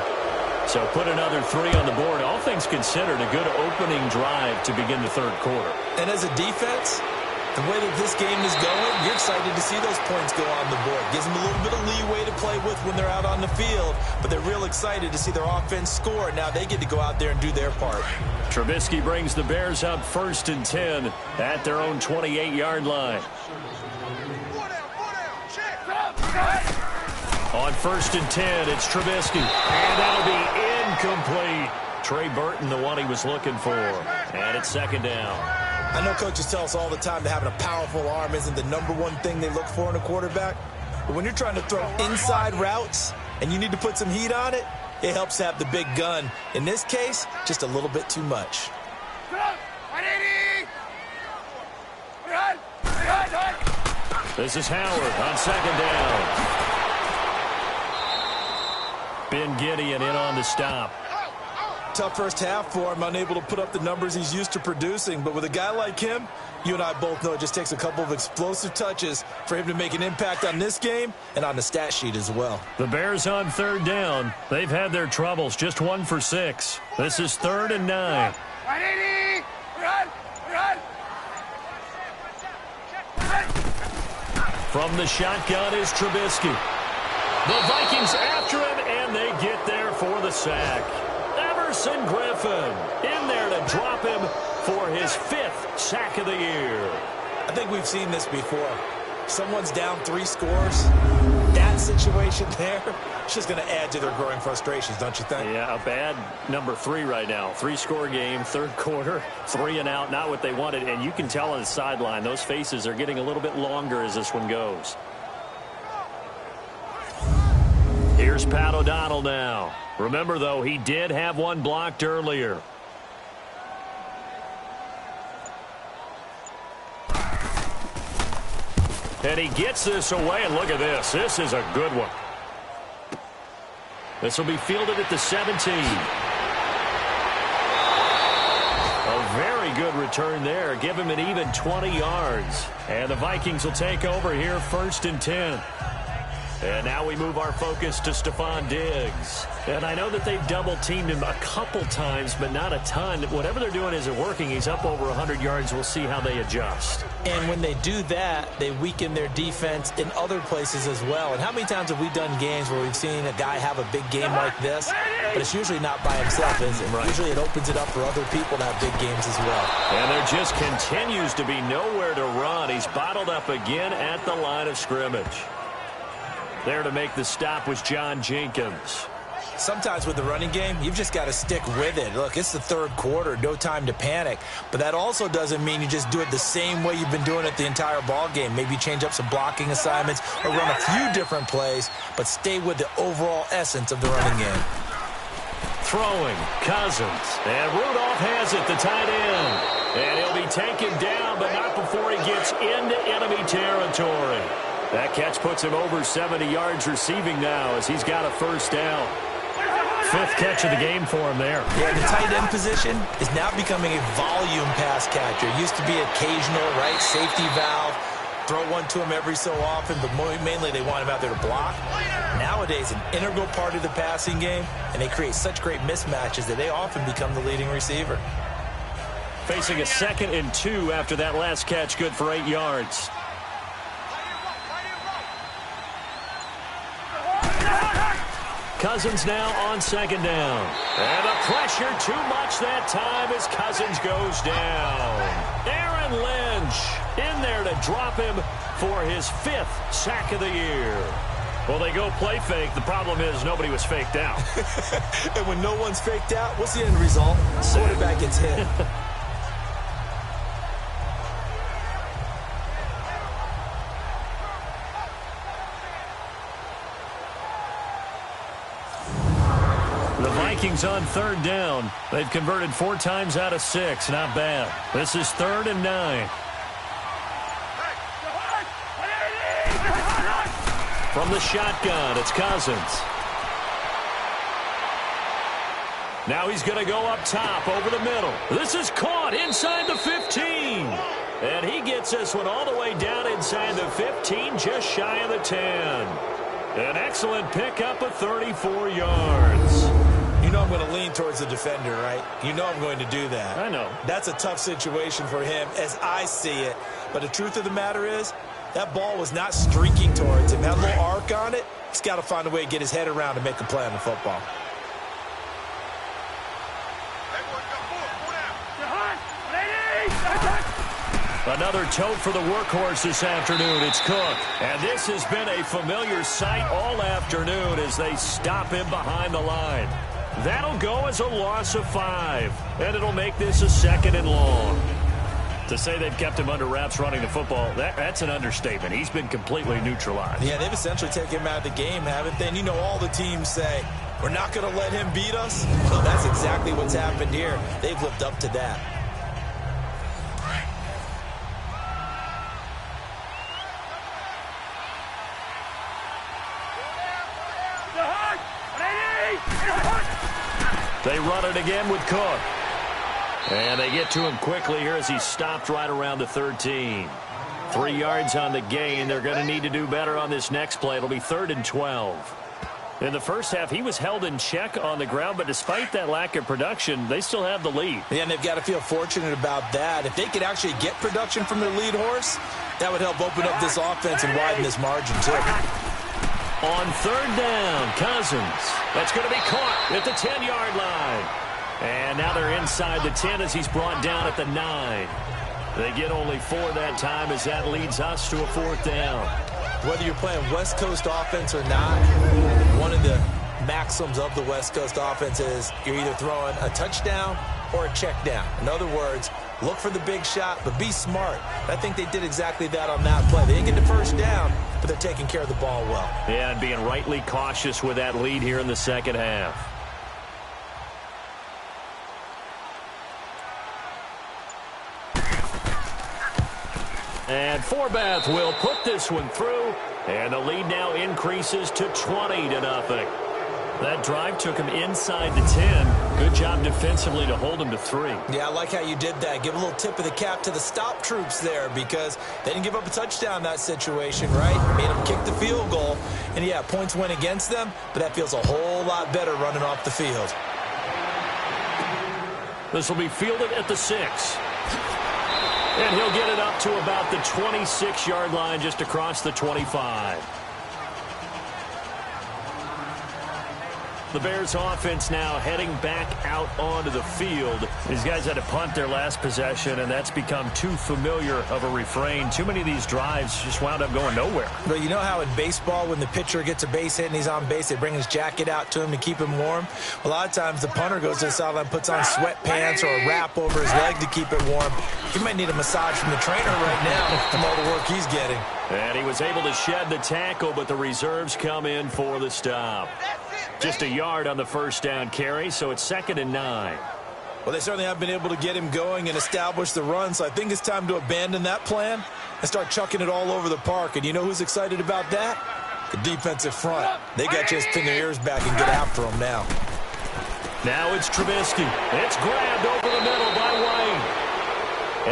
So put another 3 on the board. All things considered, a good opening drive to begin the third quarter. And as a defense, the way that this game is going, you're excited to see those points go on the board. Gives them a little bit of leeway to play with when they're out on the field, but they're real excited to see their offense score. Now they get to go out there and do their part. Trubisky brings the Bears up first and 10 at their own 28-yard line. On first and 10, it's Trubisky. And that'll be incomplete. Trey Burton, the one he was looking for. And it's second down. I know coaches tell us all the time that having a powerful arm isn't the number one thing they look for in a quarterback. But when you're trying to throw inside routes and you need to put some heat on it, it helps to have the big gun. In this case, just a little bit too much. This is Howard on second down. Ben Gideon in on the stop. Tough first half for him, unable to put up the numbers he's used to producing. But with a guy like him, you and I both know it just takes a couple of explosive touches for him to make an impact on this game and on the stat sheet as well. The Bears on third down. They've had their troubles, just 1 for 6. This is 3rd and 9. From the shotgun is Trubisky. The Vikings after him, and they get there for the sack. Everson Griffin in there to drop him for his 5th sack of the year. I think we've seen this before. Someone's down 3 scores. That situation there, it's just going to add to their growing frustrations, don't you think? Yeah, a bad number 3 right now. 3-score game, 3rd quarter, 3 and out, not what they wanted. And you can tell on the sideline, those faces are getting a little bit longer as this one goes. Here's Pat O'Donnell now. Remember, though, he did have one blocked earlier. And he gets this away, and look at this. This is a good one. This will be fielded at the 17. A very good return there. Give him an even 20 yards. And the Vikings will take over here 1st and 10. And now we move our focus to Stephon Diggs. And I know that they've double-teamed him a couple times, but not a ton. Whatever they're doing isn't working. He's up over 100 yards. We'll see how they adjust. And when they do that, they weaken their defense in other places as well. And how many times have we done games where we've seen a guy have a big game like this, but it's usually not by himself, is it? Right. Usually it opens it up for other people to have big games as well. And there just continues to be nowhere to run. He's bottled up again at the line of scrimmage. There to make the stop was John Jenkins. Sometimes with the running game, you've just got to stick with it. Look, it's the 3rd quarter, no time to panic. But that also doesn't mean you just do it the same way you've been doing it the entire ball game. Maybe change up some blocking assignments or run a few different plays, but stay with the overall essence of the running game. Throwing, Cousins. And Rudolph has it, the tight end. And he'll be taken down, but not before he gets into enemy territory. That catch puts him over 70 yards receiving now as he's got a 1st down. 5th catch of the game for him there. Yeah, the tight end position is now becoming a volume pass catcher. It used to be occasional, right, safety valve. Throw one to him every so often, but mainly they want him out there to block. Nowadays, an integral part of the passing game, and they create such great mismatches that they often become the leading receiver. Facing a 2nd and 2 after that last catch, good for 8 yards. Cousins now on 2nd down. And the pressure too much that time as Cousins goes down. Aaron Lynch in there to drop him for his 5th sack of the year. Well, they go play fake. The problem is nobody was faked out. And when no one's faked out, what's the end result? Quarterback gets hit. Vikings on 3rd down. They've converted 4 times out of 6. Not bad. This is 3rd and 9. From the shotgun, it's Cousins. Now he's going to go up top over the middle. This is caught inside the 15. And he gets this one all the way down inside the 15, just shy of the 10. An excellent pickup of 34 yards. You know I'm going to lean towards the defender, right? You know I'm going to do that. I know. That's a tough situation for him as I see it. But the truth of the matter is, that ball was not streaking towards him. Had a little arc on it. He's got to find a way to get his head around and make a play on the football. Another tote for the workhorse this afternoon. It's Cook. And this has been a familiar sight all afternoon as they stop him behind the line. That'll go as a loss of 5. And it'll make this a 2nd and long. To say they've kept him under wraps running the football, that's an understatement. He's been completely neutralized. Yeah, they've essentially taken him out of the game, haven't they? And you know all the teams say, we're not going to let him beat us. Well, that's exactly what's happened here. They've lived up to that. They run it again with Cook. And they get to him quickly here as he's stopped right around the 13. 3 yards on the gain. They're going to need to do better on this next play. It'll be 3rd and 12. In the first half, he was held in check on the ground, but despite that lack of production, they still have the lead. Yeah, and they've got to feel fortunate about that. If they could actually get production from their lead horse, that would help open up this offense and widen this margin, too. On third down, Cousins. That's going to be caught at the 10-yard line. And now they're inside the 10 as he's brought down at the 9. They get only 4 that time as that leads us to a 4th down. Whether you're playing West Coast offense or not, one of the maxims of the West Coast offense is you're either throwing a touchdown or a check down. In other words, look for the big shot, but be smart. I think they did exactly that on that play. They didn't get the first down, but they're taking care of the ball well. Yeah, and being rightly cautious with that lead here in the second half. And Forbath will put this one through, and the lead now increases to 20-0. That drive took him inside the 10. Good job defensively to hold him to 3. Yeah, I like how you did that. Give a little tip of the cap to the stop troops there because they didn't give up a touchdown in that situation, right? Made them kick the field goal. And, yeah, points went against them, but that feels a whole lot better running off the field. This will be fielded at the 6. And he'll get it up to about the 26-yard line just across the 25. The Bears offense now heading back out onto the field. These guys had to punt their last possession, and that's become too familiar of a refrain. Too many of these drives just wound up going nowhere. But you know how in baseball when the pitcher gets a base hit and he's on base, they bring his jacket out to him to keep him warm? A lot of times the punter goes to the sideline, puts on sweatpants or a wrap over his leg to keep it warm. He might need a massage from the trainer right now from all the work he's getting. And he was able to shed the tackle, but the reserves come in for the stop. Just a yard on the first down carry, so it's 2nd and 9. Well, they certainly have been able to get him going and establish the run, so I think it's time to abandon that plan and start chucking it all over the park. And you know who's excited about that? The defensive front. They got to just pin their ears back and get after him now. Now it's Trubisky. It's grabbed over the middle by Wayne.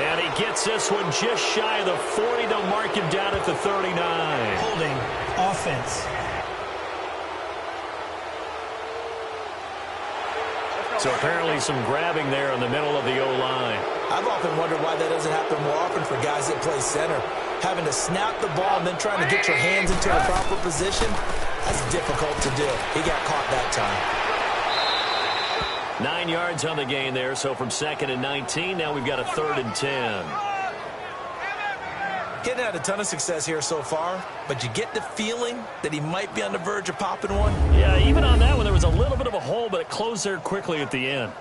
And he gets this one just shy of the 40 to mark him down at the 39. Holding offense. So apparently some grabbing there in the middle of the O-line. I've often wondered why that doesn't happen more often for guys that play center. Having to snap the ball and then trying to get your hands into the proper position, that's difficult to do. He got caught that time. 9 yards on the gain there, so from 2nd and 19, now we've got a 3rd and 10. Getting had a ton of success here so far, but you get the feeling that he might be on the verge of popping one. Yeah, even on that one, there was a little bit of a hole, but it closed there quickly at the end.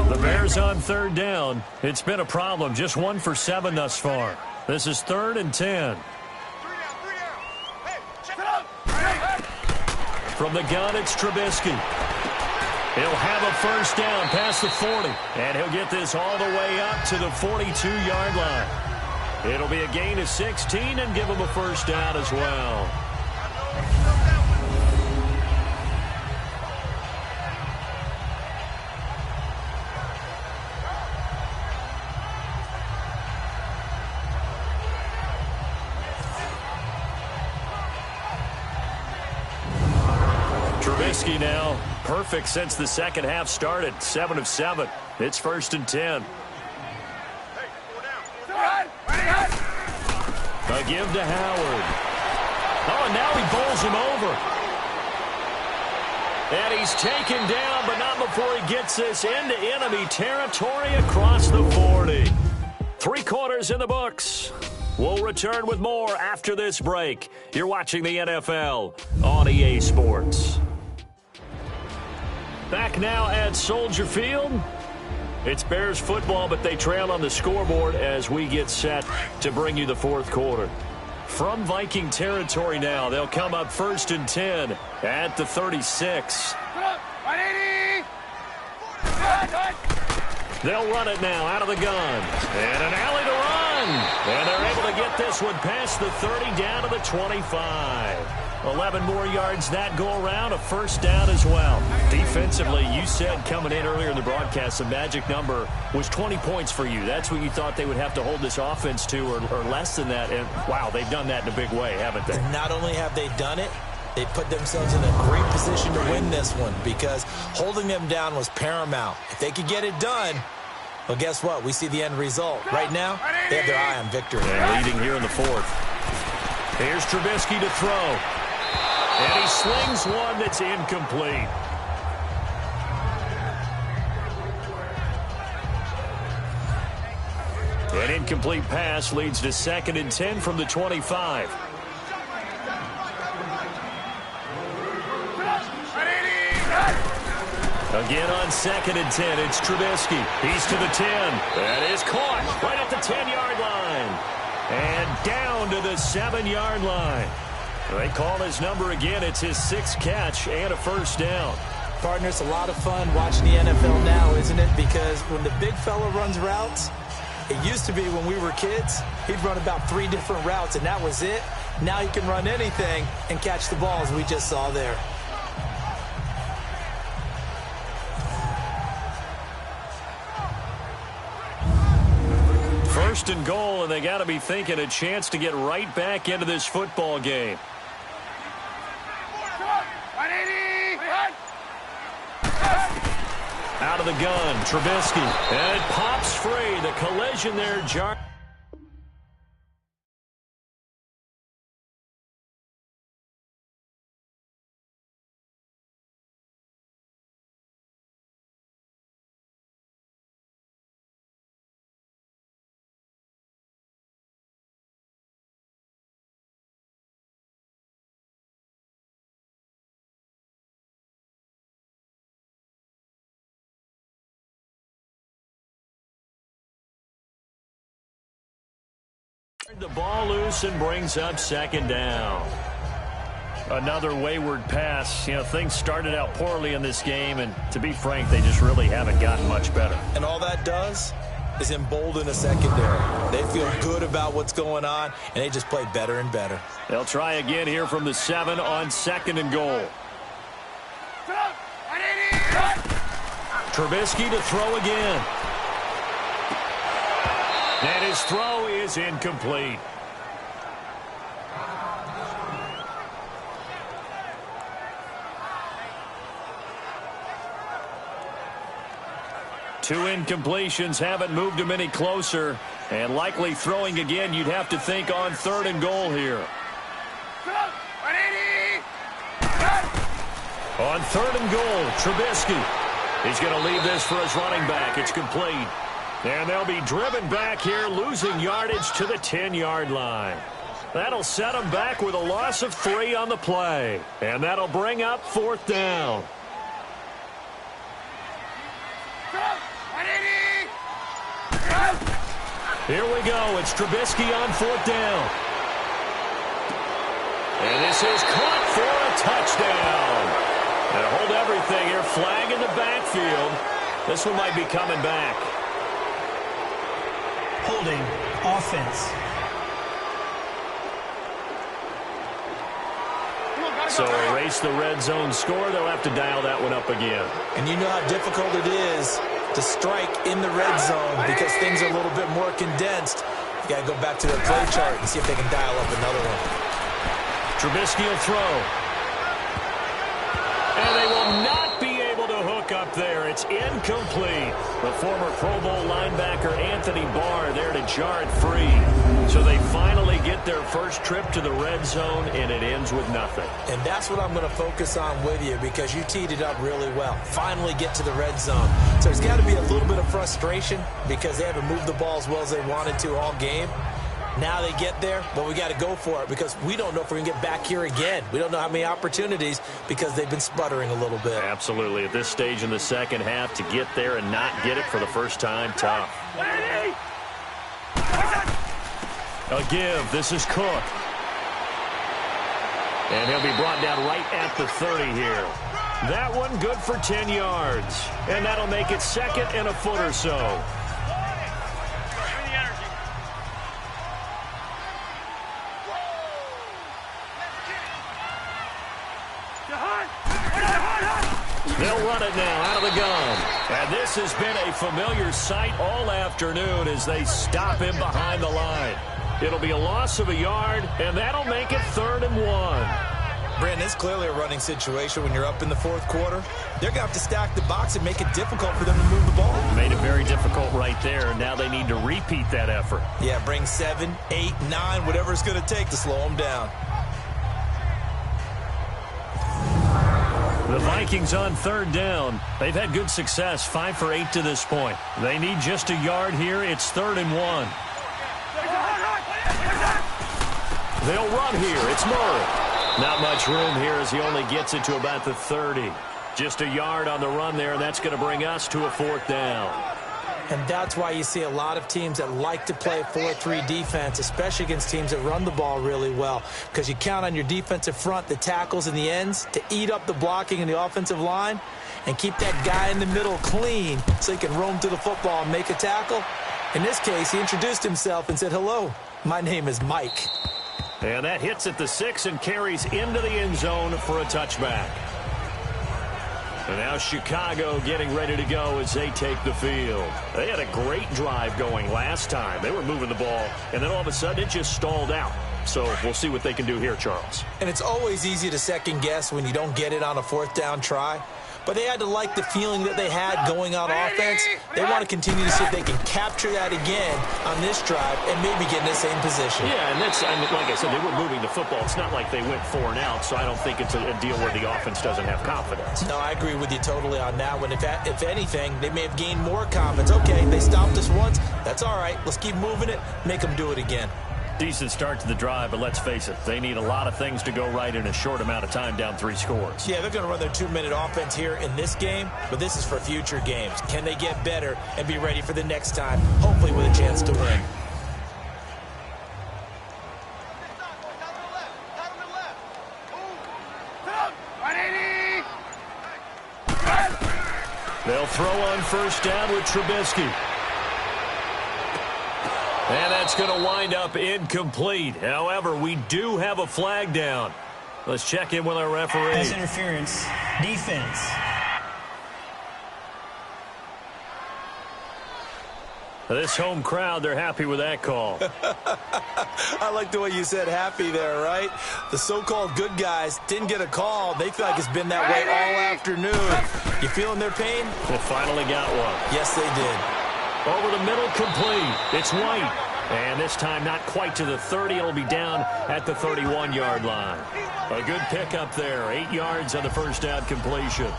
The Bears on 3rd down. It's been a problem. Just 1 for 7 thus far. This is 3rd and 10. From the gun, it's Trubisky. He'll have a first down past the 40. And he'll get this all the way up to the 42-yard line. It'll be a gain of 16 and give him a first down as well. Trubisky now, perfect since the second half started. 7 of 7. It's 1st and 10. A give to Howard. Oh, and now he bowls him over. And he's taken down, but not before he gets this into enemy territory across the 40. 3 quarters in the books. We'll return with more after this break. You're watching the NFL on EA Sports. Back now at Soldier Field. It's Bears football, but they trail on the scoreboard as we get set to bring you the 4th quarter. From Viking territory now, they'll come up 1st and 10 at the 36. They'll run it now out of the gun. And an alley to run. And they're able to get this one past the 30 down to the 25. 11 more yards that go around, a first down as well. Defensively, you said coming in earlier in the broadcast, the magic number was 20 points for you. That's what you thought they would have to hold this offense to or less than that. And, wow, they've done that in a big way, haven't they? Not only have they done it, They put themselves in a great position to win this one because holding them down was paramount. If they could get it done, well, guess what? We see the end result. Right now, they have their eye on victory. And leading here in the fourth. Here's Trubisky to throw. And he slings one that's incomplete. An incomplete pass leads to 2nd and 10 from the 25. Again on 2nd and 10, it's Trubisky. He's to the 10. That is caught right at the 10-yard line. And down to the 7-yard line. They call his number again. It's his 6th catch and a first down. Partner, it's a lot of fun watching the NFL now, isn't it? Because when the big fella runs routes, it used to be when we were kids, he'd run about 3 different routes, and that was it. Now he can run anything and catch the balls we just saw there. First and goal, and they got to be thinking a chance to get right back into this football game. Out of the gun, Trubisky. And it pops free. The collision there, jar. The ball loose and brings up 2nd down. Another wayward pass. You know, things started out poorly in this game, and to be frank, they just really haven't gotten much better. And all that does is embolden a secondary. They feel good about what's going on, and they just play better and better. They'll try again here from the 7 on 2nd and goal. Trubisky to throw again. And his throw is incomplete. Two incompletions haven't moved him any closer. And likely throwing again, you'd have to think on 3rd and goal here. On 3rd and goal, Trubisky. He's going to leave this for his running back. It's complete. And they'll be driven back here, losing yardage to the 10-yard line. That'll set them back with a loss of 3 on the play. And that'll bring up 4th down. Here we go. It's Trubisky on 4th down. And this is caught for a touchdown. And hold everything here. Flag in the backfield. This one might be coming back. Holding offense. So erase the red zone score. They'll have to dial that one up again. And you know how difficult it is to strike in the red zone because things are a little bit more condensed. You got to go back to their play chart and see if they can dial up another one. Trubisky will throw. And they will not be able to hook up there. It's incomplete. The former Pro Bowl linebacker Anthony Barr there to jar it free. So they finally get their first trip to the red zone, and it ends with nothing. And that's what I'm going to focus on with you because you teed it up really well. Finally get to the red zone. So there's got to be a little bit of frustration because they haven't moved the ball as well as they wanted to all game. Now they get there, but we got to go for it because we don't know if we're going to get back here again. We don't know how many opportunities because they've been sputtering a little bit. Absolutely. At this stage in the second half, to get there and not get it for the first time, tough. A give. This is Cook. And he'll be brought down right at the 30 here. That one good for 10 yards. And that'll make it 2nd and a foot or so. They'll run it now out of the gun. And this has been a familiar sight all afternoon as they stop him behind the line. It'll be a loss of a yard, and that'll make it 3rd and 1. Brandon, it's clearly a running situation when you're up in the fourth quarter. They're going to have to stack the box and make it difficult for them to move the ball. Made it very difficult right there. Now they need to repeat that effort. Yeah, bring 7, 8, 9, whatever it's going to take to slow them down. The Vikings on third down. They've had good success, 5 for 8 to this point. They need just a yard here. It's 3rd and 1. They'll run here. It's Murray. Not much room here as he only gets it to about the 30. Just a yard on the run there, and that's going to bring us to a 4th down. And that's why you see a lot of teams that like to play 4-3 defense, especially against teams that run the ball really well, because you count on your defensive front, the tackles and the ends, to eat up the blocking in the offensive line and keep that guy in the middle clean so he can roam through the football and make a tackle. In this case, he introduced himself and said, "Hello, my name is Mike." And that hits at the 6 and carries into the end zone for a touchback. And now Chicago getting ready to go as they take the field. They had a great drive going last time. They were moving the ball, and then all of a sudden it just stalled out. So we'll see what they can do here, Charles. And it's always easy to second guess when you don't get it on a 4th down try. But they had to like the feeling that they had going on offense. They want to continue to see if they can capture that again on this drive and maybe get in the same position. Yeah, and that's, I mean, like I said, they were moving the football. It's not like they went 4 and out, so I don't think it's a deal where the offense doesn't have confidence. No, I agree with you totally on that one. If anything, they may have gained more confidence. Okay, they stopped us once. That's all right. Let's keep moving it, make them do it again. Decent start to the drive, but let's face it, they need a lot of things to go right in a short amount of time, down 3 scores. Yeah, they're going to run their 2-minute offense here in this game, but this is for future games. Can they get better and be ready for the next time, hopefully with a chance to win? They'll throw on 1st down with Trubisky. And that's going to wind up incomplete. However, we do have a flag down. Let's check in with our referee. Pass interference. Defense. This home crowd, they're happy with that call. I like the way you said happy there, right? The so-called good guys didn't get a call. They feel like it's been that way all afternoon. You feeling their pain? They finally got one. Yes, they did. Over the middle, complete. It's White. And this time not quite to the 30. It'll be down at the 31-yard line. A good pickup there. 8 yards on the 1st down completion.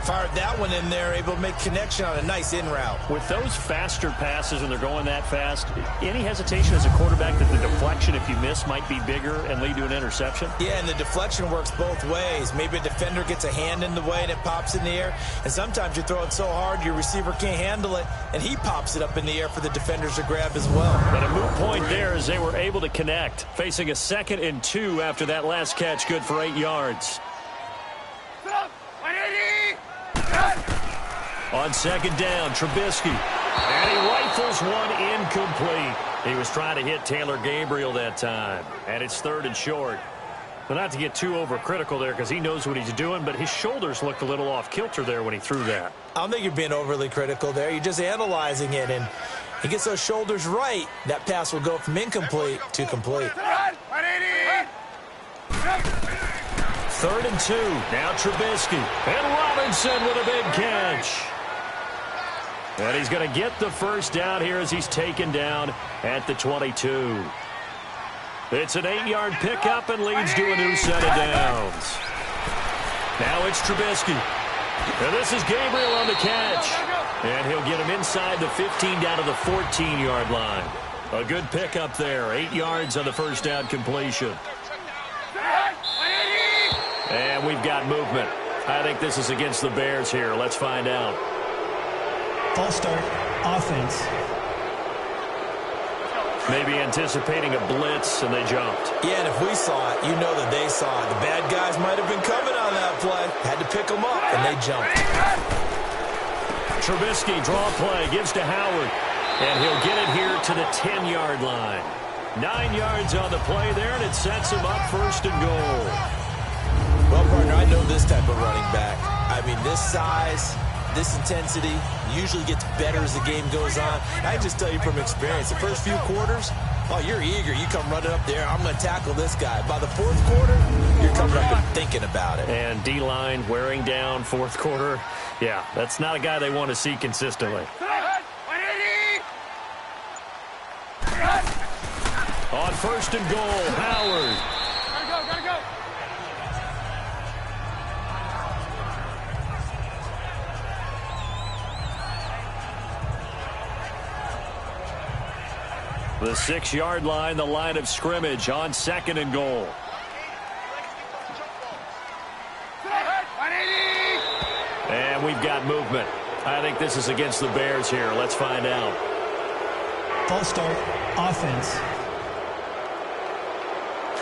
Fired that one in there, able to make connection on a nice in route. With those faster passes and they're going that fast, any hesitation as a quarterback that the deflection, if you miss, might be bigger and lead to an interception? Yeah, and the deflection works both ways. Maybe a defender gets a hand in the way and it pops in the air. And sometimes you throw it so hard your receiver can't handle it, and he pops it up in the air for the defenders to grab as well. But a moot point there as they were able to connect. Facing a 2nd and 2 after that last catch, good for 8 yards. On 2nd down, Trubisky. And he rifles one incomplete. He was trying to hit Taylor Gabriel that time. And it's 3rd and short. But not to get too overcritical there because he knows what he's doing, but his shoulders looked a little off kilter there when he threw that. I don't think you're being overly critical there. You're just analyzing it, and he gets those shoulders right. That pass will go from incomplete to complete. 3rd and 2. Now Trubisky. And Robinson with a big catch. And he's going to get the 1st down here as he's taken down at the 22. It's an 8-yard pickup and leads to a new set of downs. Now it's Trubisky. And this is Gabriel on the catch. And he'll get him inside the 15 down to the 14-yard line. A good pickup there. 8 yards on the 1st down completion. And we've got movement. I think this is against the Bears here. Let's find out. False start. Offense. Maybe anticipating a blitz, and they jumped. Yeah, and if we saw it, you know that they saw it. The bad guys might have been coming on that play. Had to pick them up, and they jumped. Trubisky, draw play, gives to Howard. And he'll get it here to the 10-yard line. 9 yards on the play there, and it sets him up 1st and goal. Well, partner, I know this type of running back. I mean, this size, this intensity usually gets better as the game goes on. I just tell you from experience, the first few quarters, Oh, you're eager. You come running up there. I'm going to tackle this guy. By the fourth quarter, you're coming up and thinking about it. And D-line wearing down fourth quarter. Yeah, that's not a guy they want to see consistently. On first and goal, Howard. Gotta go. The 6-yard line, the line of scrimmage on second and goal. And we've got movement. I think this is against the Bears here. Let's find out. False start, offense.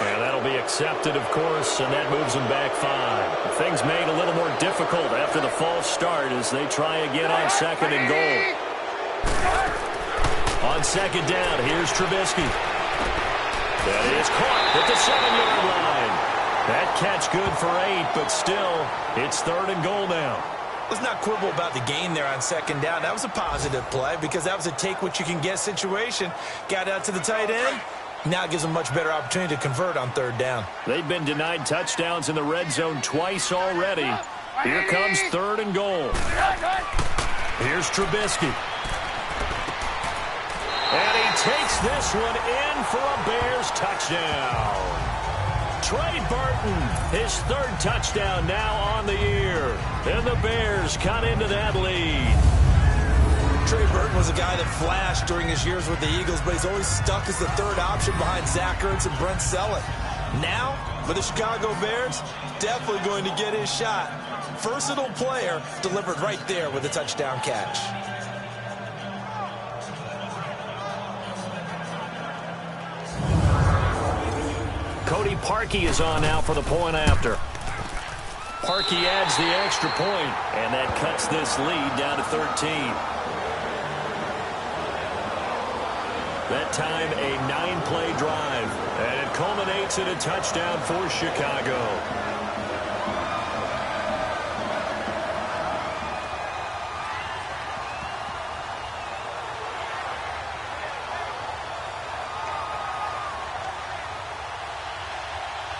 And that'll be accepted, of course, and that moves them back 5. Things made a little more difficult after the false start as they try again on second and goal. On second down, here's Trubisky. That is caught at the 7-yard line. That catch good for 8, but still, it's third and goal now. Let's not quibble about the gain there on second down. That was a positive play because that was a take-what-you-can-get situation. Got out to the tight end. Now it gives them a much better opportunity to convert on third down. They've been denied touchdowns in the red zone twice already. Here comes third and goal. Here's Trubisky. And he takes this one in for a Bears touchdown. Trey Burton, his third touchdown now on the year. And the Bears cut into that lead. Trey Burton was a guy that flashed during his years with the Eagles, but he's always stuck as the third option behind Zach Ertz and Brent Selleck. Now, for the Chicago Bears, definitely going to get his shot. Versatile player delivered right there with a touchdown catch. Cody Parkey is on now for the point after. Parkey adds the extra point, and that cuts this lead down to 13. That time, a 9-play drive, and it culminates in a touchdown for Chicago.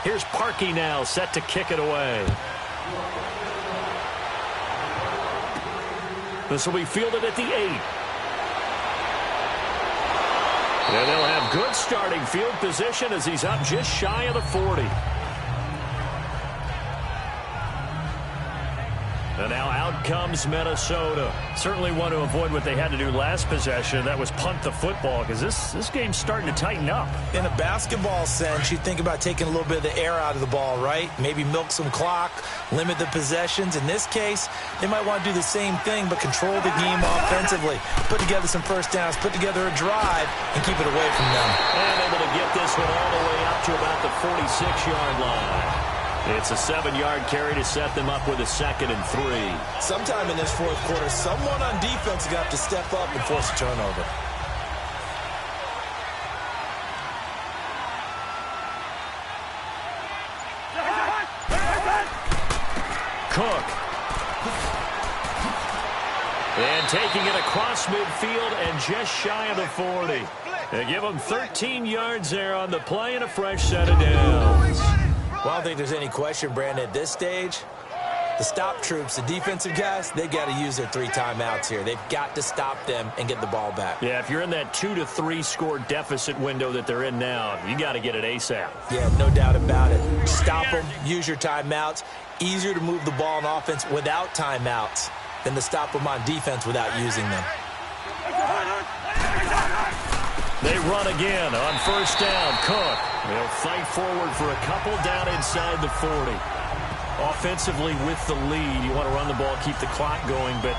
Here's Parkey now, set to kick it away. This will be fielded at the 8. And they'll have good starting field position as he's up just shy of the 40. And now out comes Minnesota. Certainly want to avoid what they had to do last possession. That was punt the football, because this game's starting to tighten up. In a basketball sense, you think about taking a little bit of the air out of the ball, right? Maybe milk some clock, limit the possessions. In this case, they might want to do the same thing, but control the game offensively. Put together some first downs, put together a drive, and keep it away from them. And able to get this one all the way up to about the 46-yard line. It's a 7-yard carry to set them up with a 2nd and 3. Sometime in this fourth quarter, someone on defense is going to have to step up and force a turnover. Cook. And taking it across midfield and just shy of the 40. They give them 13 yards there on the play and a fresh set of downs. Well, I don't think there's any question, Brandon, at this stage, the stop troops, the defensive guys, they got to use their 3 timeouts here. They've got to stop them and get the ball back. Yeah, if you're in that 2 to 3 score deficit window that they're in now, you got to get it ASAP. Yeah, no doubt about it. Stop them, use your timeouts. Easier to move the ball on offense without timeouts than to stop them on defense without using them. They run again on first down. Cook. They'll fight forward for a couple down inside the 40. Offensively with the lead, you want to run the ball, keep the clock going, but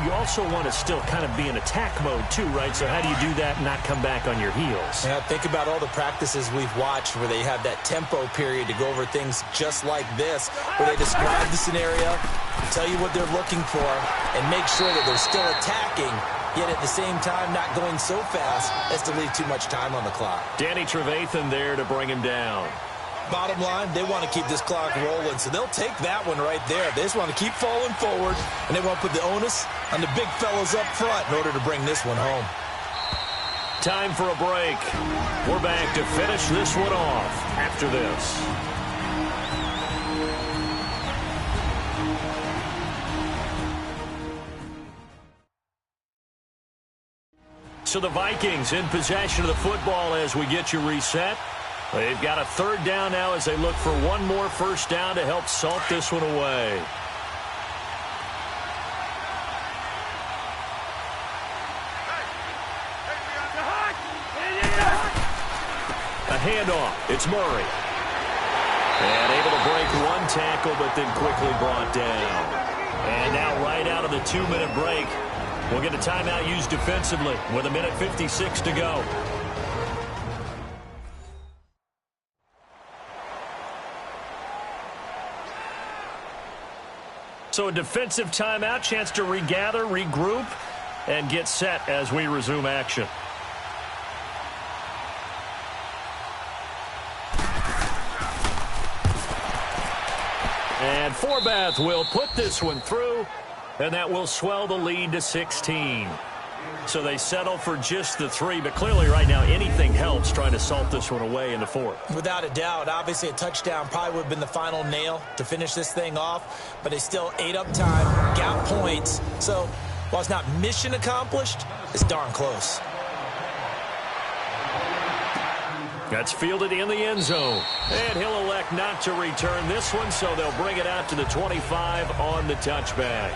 you also want to still kind of be in attack mode too, right? So how do you do that and not come back on your heels? Yeah, think about all the practices we've watched where they have that tempo period to go over things just like this, where they describe the scenario, tell you what they're looking for, and make sure that they're still attacking, yet at the same time not going so fast as to leave too much time on the clock. Danny Trevathan there to bring him down. Bottom line, they want to keep this clock rolling, so they'll take that one right there. They just want to keep falling forward, and they want to put the onus on the big fellas up front in order to bring this one home. time for a break. We're back to finish this one off after this. So the Vikings in possession of the football as we get you reset. They've got a third down now as they look for one more first down to help salt this one away. A handoff. It's Murray. And able to break one tackle, but then quickly brought down. And now right out of the 2-minute break, we'll get a timeout used defensively with 1:56 to go. So a defensive timeout, chance to regather, regroup, and get set as we resume action. And Forbath will put this one through, and that will swell the lead to 16. So they settle for just the 3, but clearly right now anything helps trying to salt this one away in the 4th. Without a doubt, obviously a touchdown probably would have been the final nail to finish this thing off, but they still ate up time, got points. So while it's not mission accomplished, it's darn close. That's fielded in the end zone. And he'll elect not to return this one, so they'll bring it out to the 25 on the touchback.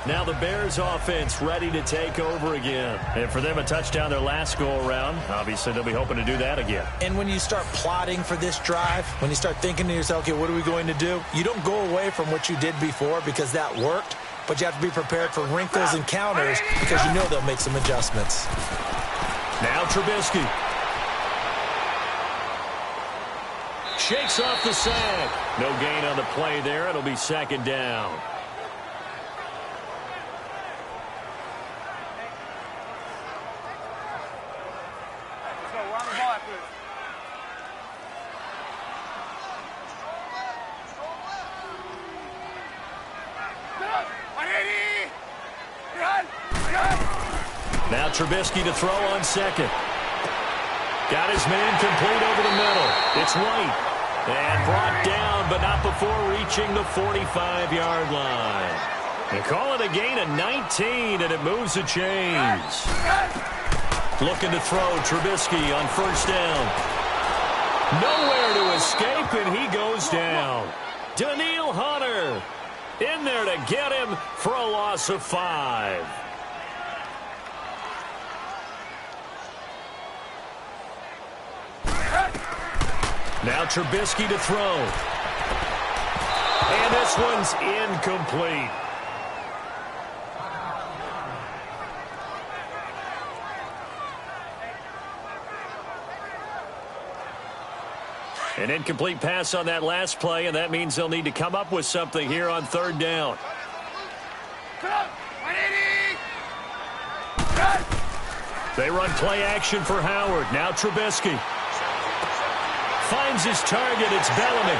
Now the Bears offense ready to take over again. And for them, a touchdown their last go-around. Obviously, they'll be hoping to do that again. And when you start plotting for this drive, when you start thinking to yourself, okay, what are we going to do? You don't go away from what you did before because that worked, but you have to be prepared for wrinkles and counters because you know they'll make some adjustments. Now Trubisky. Shakes off the sack. No gain on the play there. It'll be second down. Now Trubisky to throw on second. Got his man complete over the middle. It's White. And brought down, but not before reaching the 45-yard line. They call it a gain of 19, and it moves the chains. Looking to throw Trubisky on first down. Nowhere to escape, and he goes down. Daniil Hunter in there to get him for a loss of 5. Now Trubisky to throw. And this one's incomplete. An incomplete pass on that last play, and that means they'll need to come up with something here on third down. They run play action for Howard. Now Trubisky. Finds his target. It's Bellamy.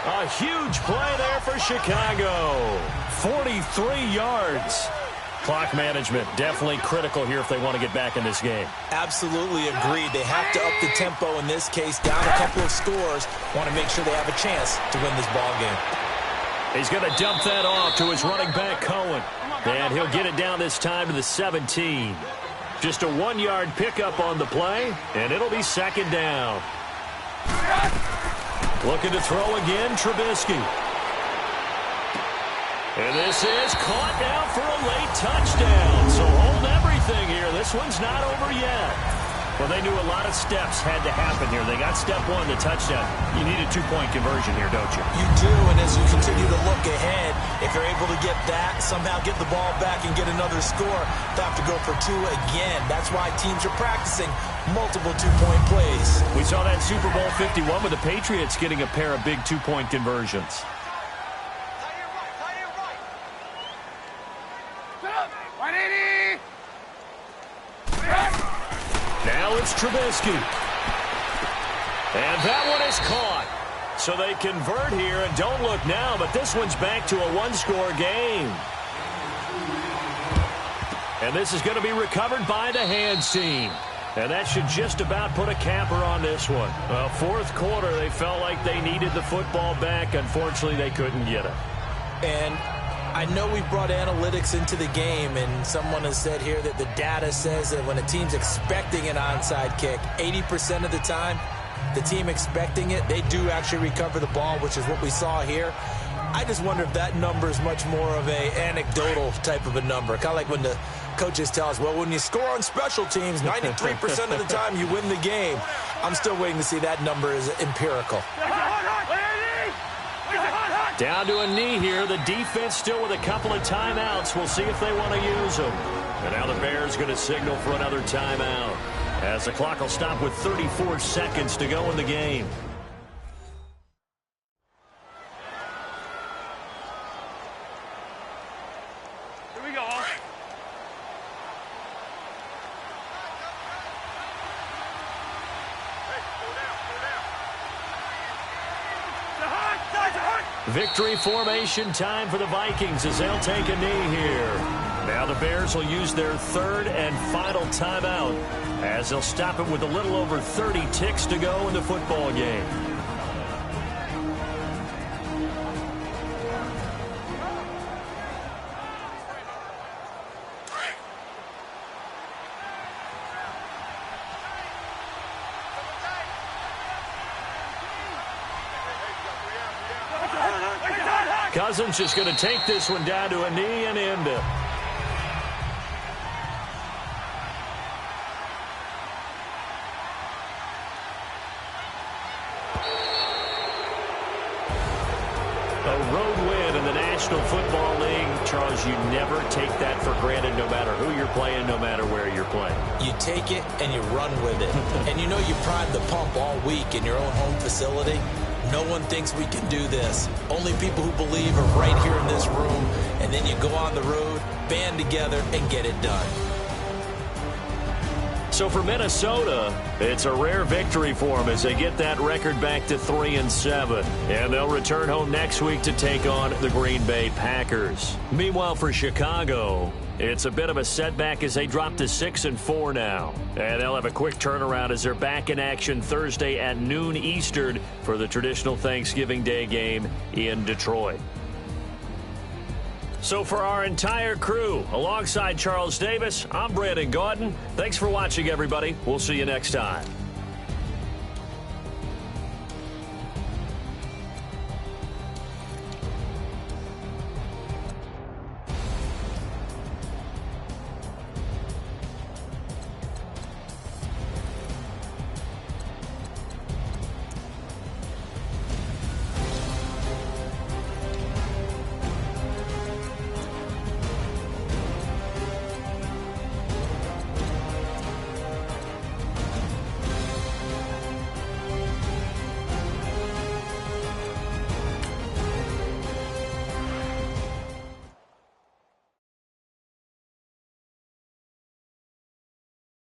A huge play there for Chicago. 43 yards. Clock management definitely critical here if they want to get back in this game. Absolutely agreed. They have to up the tempo in this case. Down a couple of scores. Want to make sure they have a chance to win this ball game. He's going to dump that off to his running back, Cohen. And he'll get it down this time to the 17. Just a 1-yard pickup on the play, and it'll be second down. Looking to throw again, Trubisky. And this is caught now for a late touchdown. So hold everything here. This one's not over yet. Well, they knew a lot of steps had to happen here. They got step 1, the touchdown. You need a 2-point conversion here, don't you? You do, and as you continue to look ahead, if you're able to get that, somehow get the ball back and get another score, they'll have to go for 2 again. That's why teams are practicing multiple 2-point plays. We saw that Super Bowl 51 with the Patriots getting a pair of big 2-point conversions. Now it's Trubisky. And that one is caught. So they convert here, and don't look now, but this one's back to a 1-score game. And this is going to be recovered by the hands team. And that should just about put a capper on this one. Well, fourth quarter, they felt like they needed the football back. Unfortunately, they couldn't get it. And I know we brought analytics into the game, and someone has said here that the data says that when a team's expecting an onside kick, 80% of the time, the team expecting it, they do actually recover the ball, which is what we saw here. I just wonder if that number is much more of a anecdotal type of a number. Kind of like when the coaches tell us, well, when you score on special teams, 93% of the time you win the game. I'm still waiting to see that number is empirical. Down to a knee here. The defense still with a couple of timeouts. We'll see if they want to use them. And now the Bears going to signal for another timeout, as the clock will stop with 34 seconds to go in the game. Here we go. Victory formation time for the Vikings as they'll take a knee here. Now the Bears will use their third and final timeout as they'll stop it with a little over 30 ticks to go in the football game. Cousins just going to take this one down to a knee and end it. A road win in the National Football League. Charles, you never take that for granted no matter who you're playing, no matter where you're playing. You take it and you run with it. And you know you prime the pump all week in your own home facility. No one thinks we can do this. Only people who believe are right here in this room. And then you go on the road, band together, and get it done. So for Minnesota, it's a rare victory for them as they get that record back to 3-7. And they'll return home next week to take on the Green Bay Packers. Meanwhile, for Chicago, it's a bit of a setback as they drop to 6-4 now. And they'll have a quick turnaround as they're back in action Thursday at noon Eastern for the traditional Thanksgiving Day game in Detroit. So for our entire crew, alongside Charles Davis, I'm Brandon Gaudin. Thanks for watching, everybody. We'll see you next time.